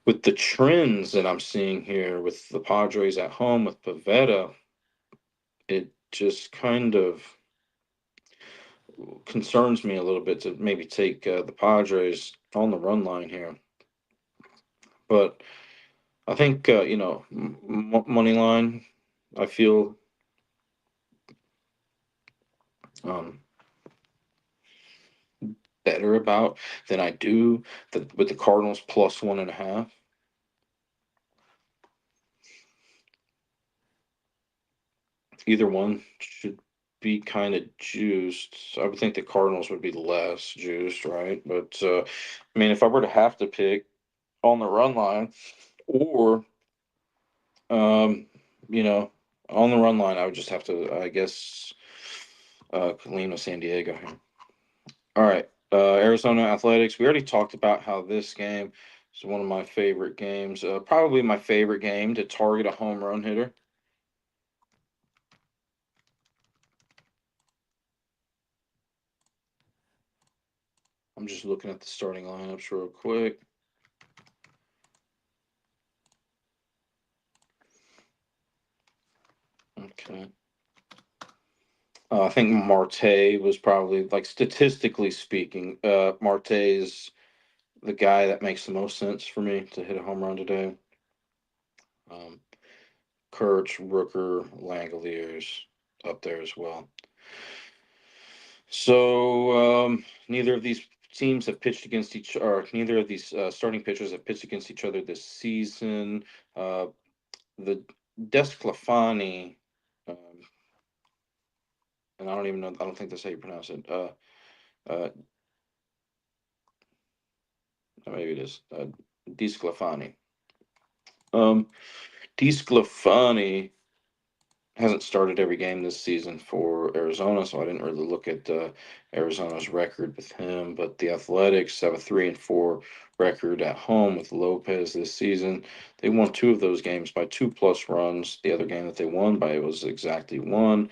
with the trends that I'm seeing here with the Padres at home with Pavetta, it just kind of concerns me a little bit to maybe take the Padres on the run line here. But I think money line. I feel um, better about than I do with the Cardinals plus 1.5. Either one should be kind of juiced. I would think the Cardinals would be less juiced, right? But I mean, if I were to have to pick on the run line or um, you know, on the run line, I would just have to, I guess, lean with San Diego here. All right, Arizona Athletics. We already talked about how this game is one of my favorite games. Probably my favorite game to target a home run hitter. I'm just looking at the starting lineups real quick. Okay. I think Marte was probably, like, statistically speaking, Marte is the guy that makes the most sense for me to hit a home run today. Um, Kurtz, Rooker, Langoliers up there as well. So neither of these teams have pitched against each, or neither of these starting pitchers have pitched against each other this season. Uh, the Desclafani, um, and I don't even know. I don't think that's how you pronounce it. Uh, maybe it is Desclafani. Um, Desclafani hasn't started every game this season for Arizona, so I didn't really look at Arizona's record with him. But the Athletics have a 3-4 record at home with Lopez this season. They won two of those games by 2+ runs. The other game that they won by was exactly one.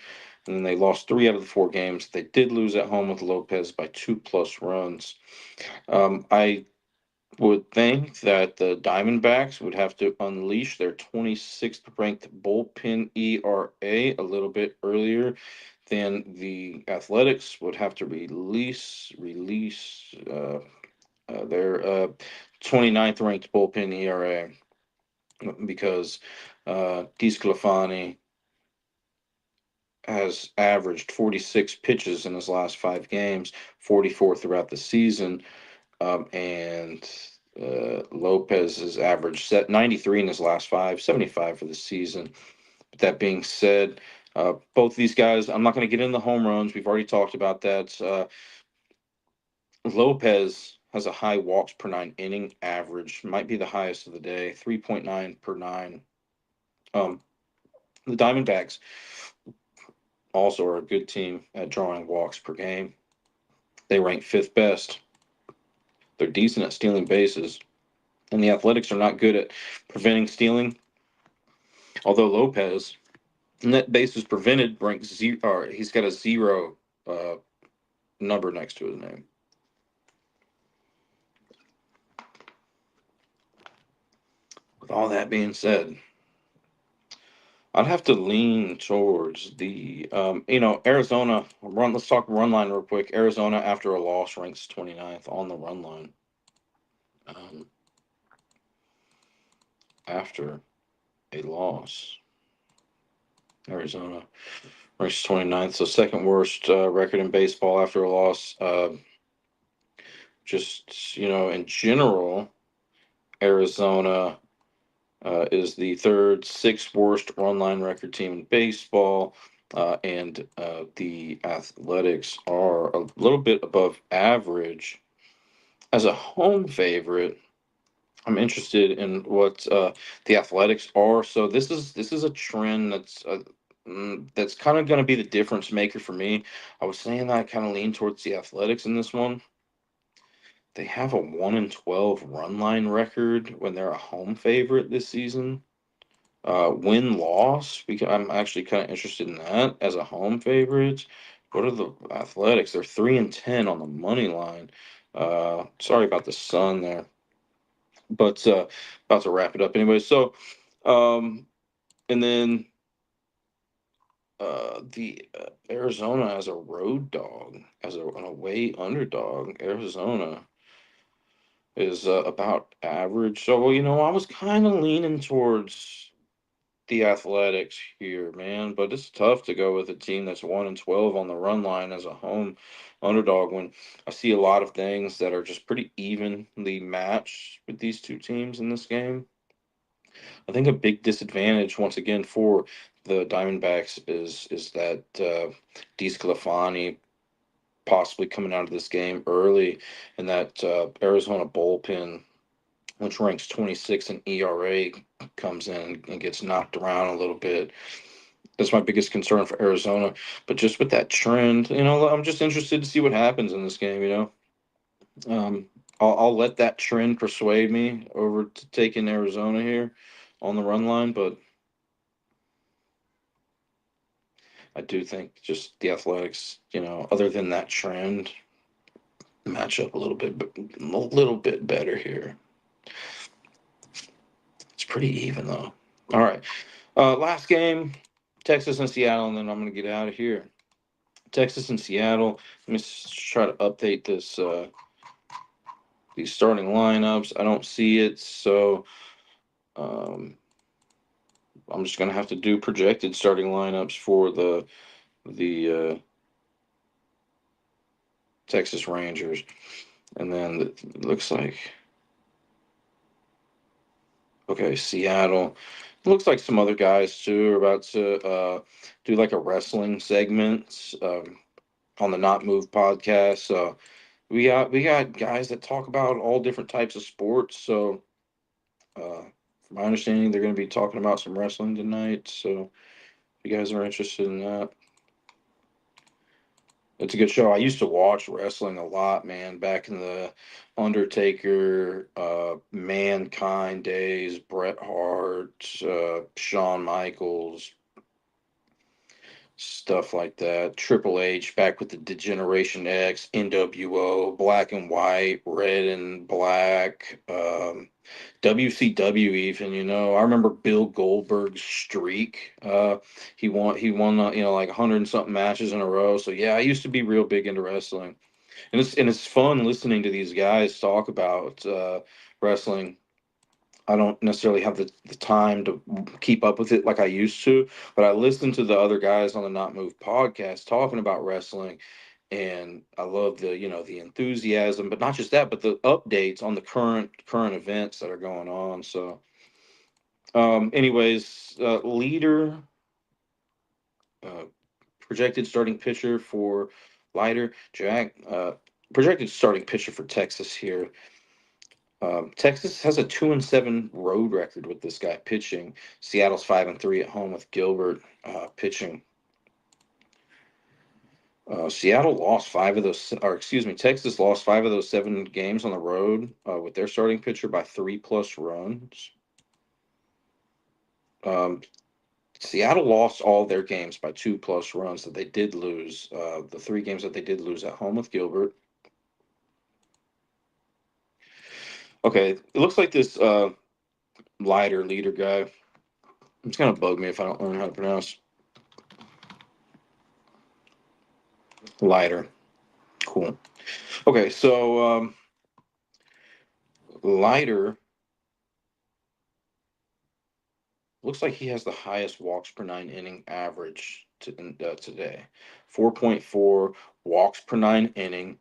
And then they lost three out of the four games. They did lose at home with Lopez by 2+ runs. I would think that the Diamondbacks would have to unleash their 26th ranked bullpen ERA a little bit earlier than the Athletics would have to release their 29th ranked bullpen ERA because DeSclafani has averaged 46 pitches in his last 5 games, 44 throughout the season. And Lopez has averaged set 93 in his last 5, 75 for the season. But that being said, both these guys, I'm not going to get into the home runs. We've already talked about that. Lopez has a high walks per 9 inning average, might be the highest of the day, 3.9 per nine. Um, the Diamondbacks also are a good team at drawing walks per game. They rank fifth best. They're decent at stealing bases, and the Athletics are not good at preventing stealing. Although Lopez net bases prevented ranks zero, or he's got a zero uh, number next to his name. With all that being said, I'd have to lean towards the Arizona run. Let's talk run line real quick. Arizona after a loss ranks 29th on the run line. Um, After a loss, Arizona ranks 29th, so second worst record in baseball after a loss. Just in general, Arizona is the third, sixth worst run line record team in baseball. And the Athletics are a little bit above average. As a home favorite, I'm interested in what the Athletics are. So this is a trend that's kind of going to be the difference maker for me. I was saying that I kind of lean towards the Athletics in this one. They have a 1-12 run line record when they're a home favorite this season. Win loss, because I'm actually kind of interested in that as a home favorite. What are the Athletics? They're 3-10 on the money line. Sorry about the sun there, but about to wrap it up anyway. So, um, and then the Arizona as a road dog, as an away underdog. Arizona is about average. So, well, I was kind of leaning towards the Athletics here, man, but it's tough to go with a team that's 1-12 on the run line as a home underdog when I see a lot of things that are just pretty evenly matched with these two teams in this game. I think a big disadvantage once again for the Diamondbacks is that DeSclafani possibly coming out of this game early, and that Arizona bullpen, which ranks 26 in ERA, comes in and gets knocked around a little bit. That's my biggest concern for Arizona. But just with that trend, I'm just interested to see what happens in this game. Um, I'll let that trend persuade me over to taking Arizona here on the run line, but I do think just the Athletics, other than that trend, match up a little bit better here. It's pretty even though. All right, last game, Texas and Seattle, and then I'm gonna get out of here. Texas and Seattle. Let me try to update this. These starting lineups. I don't see it, so um, I'm just gonna have to do projected starting lineups for the Texas Rangers, and then it looks like okay, Seattle. It looks like some other guys too are about to do like a wrestling segment on the Not Move podcast. So we got guys that talk about all different types of sports. So from my understanding, they're going to be talking about some wrestling tonight. So if you guys are interested in that, it's a good show. I used to watch wrestling a lot, man, back in the Undertaker, Mankind days, Bret Hart, Shawn Michaels, stuff like that. Triple H back with the Degeneration X, NWO, Black and White, Red and Black, WCW even. I remember Bill Goldberg's streak. He won like 100 and something matches in a row. So yeah, I used to be real big into wrestling, and it's fun listening to these guys talk about wrestling. I don't necessarily have the time to keep up with it like I used to, but I listen to the other guys on the Not Move podcast talking about wrestling, and I love the enthusiasm, but not just that, but the updates on the current events that are going on. So, anyways, leader, uh, projected starting pitcher for Leiter Jack, projected starting pitcher for Texas here. Texas has a 2-7 road record with this guy pitching. Seattle's 5-3 at home with Gilbert pitching. Seattle lost five of those, or excuse me, Texas lost 5 of those 7 games on the road with their starting pitcher by 3+ runs. Um, Seattle lost all their games by 2+ runs that they did lose. The 3 games that they did lose at home with Gilbert. Okay, it looks like this leader guy. It's gonna bug me if I don't learn how to pronounce Leiter. Cool. Okay, so Leiter looks like he has the highest walks per 9 inning average today. 4.4 walks per 9 inning.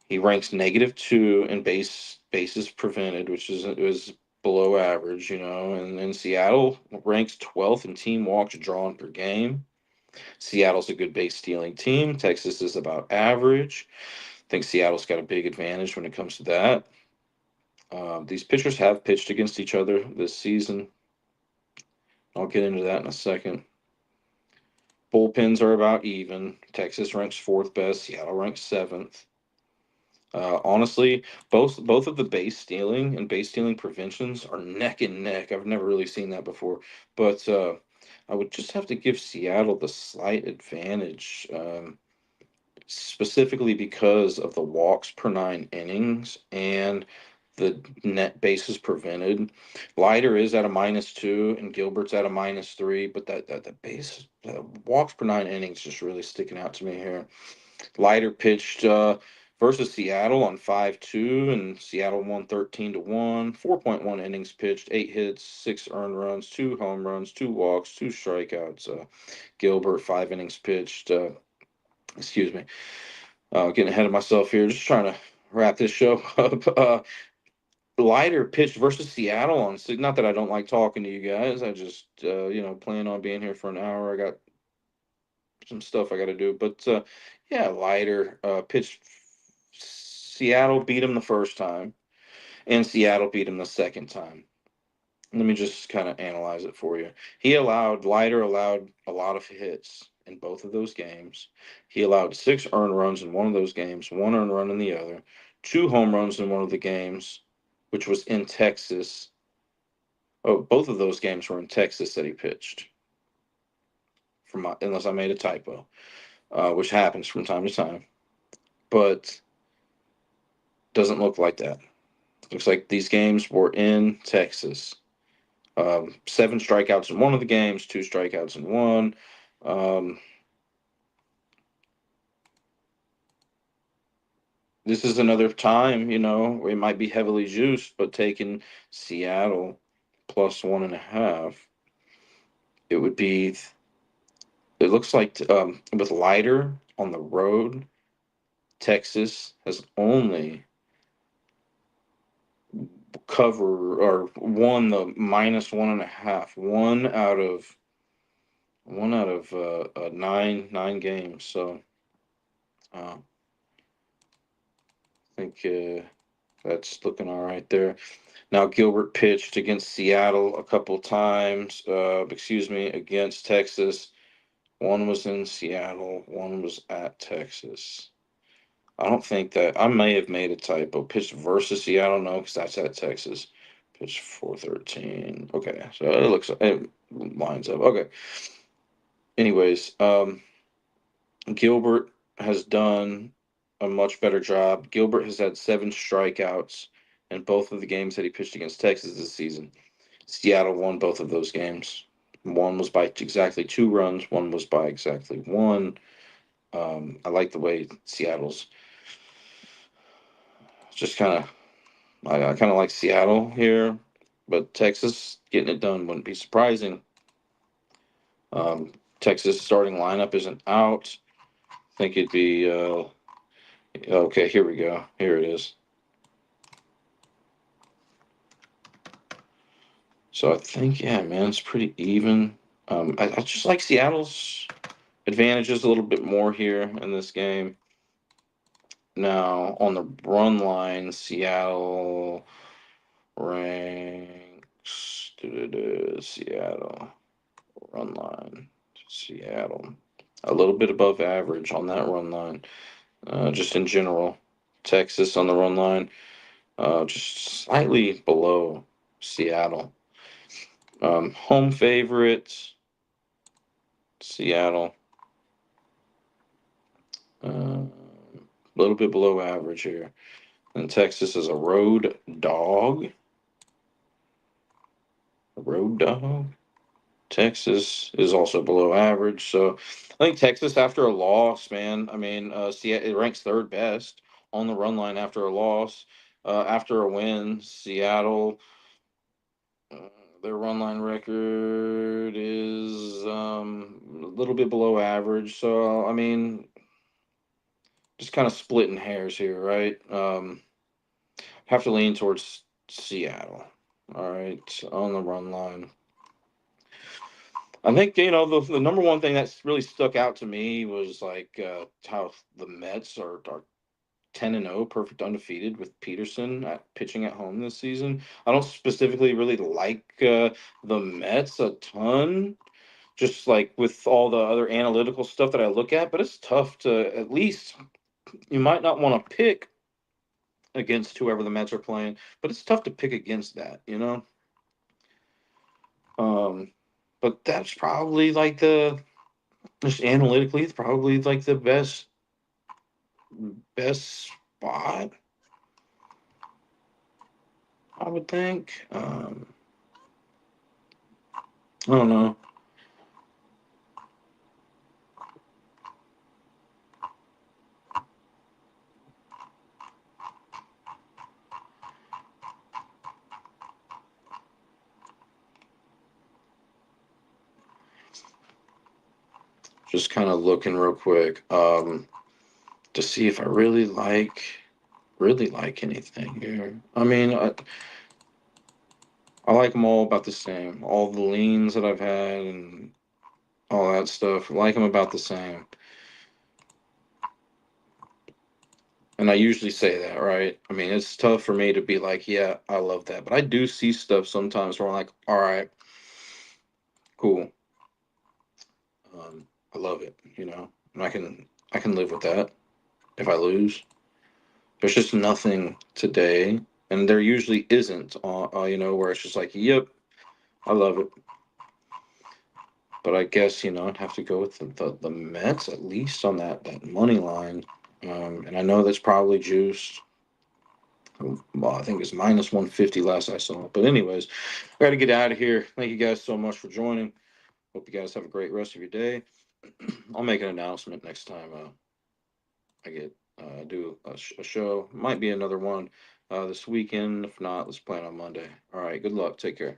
He ranks -2 in bases prevented, which is below average, And then Seattle ranks 12th in team walks drawn per game. Seattle's a good base stealing team. Texas is about average. I think Seattle's got a big advantage when it comes to that. These pitchers have pitched against each other this season. I'll get into that in a second. Bullpens are about even. Texas ranks fourth best. Seattle ranks seventh. Honestly, both of the base stealing and base stealing preventions are neck and neck. I've never really seen that before, but I would just have to give Seattle the slight advantage. Specifically because of the walks per 9 innings and the net bases prevented. Leiter is at a -2 and Gilbert's at a -3, but that the base walks per 9 innings just really sticking out to me here. Leiter pitched versus Seattle on 5-2, and Seattle won 13-1. 4.1 innings pitched, 8 hits, 6 earned runs, 2 home runs, 2 walks, 2 strikeouts. Gilbert 5 innings pitched. Excuse me, getting ahead of myself here. Just trying to wrap this show up. Leiter pitched versus Seattle on six. Not that I don't like talking to you guys. I just plan on being here for an hour. I got some stuff I got to do, but yeah, Leiter pitched. Seattle beat him the first time, and Seattle beat him the second time. Let me just kind of analyze it for you. Leiter allowed a lot of hits in both of those games. He allowed 6 earned runs in one of those games, 1 earned run in the other, 2 home runs in one of the games, which was in Texas. Oh, both of those games were in Texas that he pitched. Unless I made a typo, which happens from time to time, but doesn't look like that. Looks like these games were in Texas. 7 strikeouts in one of the games, 2 strikeouts in one. Um, this is another time, it might be heavily juiced, but taking Seattle plus 1.5, it would be. It looks like with Leiter on the road, Texas has only or won the -1.5. One out of nine games. So I think that's looking all right there. Now Gilbert pitched against Seattle a couple times. Against Texas. One was in Seattle. One was at Texas. I don't think that I may have made a typo. Pitched versus Seattle, no, because that's at Texas. Pitched 413. Okay, so it lines up. Okay. Anyways, Gilbert has done a much better job. Gilbert has had 7 strikeouts in both of the games that he pitched against Texas this season. Seattle won both of those games. One was by exactly 2 runs. One was by exactly one. I like the way Seattle's just kind of. I kind of like Seattle here, but Texas getting it done wouldn't be surprising. Texas starting lineup isn't out. I think it'd be okay. Here we go. Here it is. So I think, yeah, man, it's pretty even. I just like Seattle's advantages a little bit more here in this game. Now on the run line, Seattle ranks. Seattle run line. Seattle. A little bit above average on that run line. Just in general. Texas on the run line. Just slightly below Seattle. Home favorites. Seattle. A little bit below average here. And Texas is a road dog. A road dog. Texas is also below average. So I think Texas, after a loss, man, I mean, it ranks third best on the run line after a loss. After a win, Seattle, uh, their run line record is a little bit below average. So, I mean, just kind of splitting hairs here, right? Have to lean towards Seattle. All right, on the run line. I think the number one thing that's really stuck out to me was like how the Mets are 10-0, perfect undefeated with Peterson pitching at home this season. I don't specifically really like the Mets a ton, just like with all the other analytical stuff that I look at. But it's tough to at least you might not want to pick against whoever the Mets are playing, but it's tough to pick against that. Um, but that's probably like the just analytically, it's probably like the best spot, I would think. I don't know. Just kind of looking real quick to see if I really like anything here. I mean, I like them all about the same. All the leans that I've had and all that stuff, I like them about the same. And I usually say that, right? I mean, it's tough for me to be like, yeah, I love that. But I do see stuff sometimes where I'm like, all right, cool. I love it, and I can live with that if I lose. There's just nothing today, and there usually isn't, where it's just like, yep, I love it. But I guess I'd have to go with the Mets at least on that money line. And I know that's probably juiced. Well, I think it's minus 150 last I saw. But anyways, I got to get out of here. Thank you guys so much for joining. Hope you guys have a great rest of your day. I'll make an announcement next time I get do a show. Might be another one this weekend. If not, let's plan on Monday. All right. Good luck. Take care.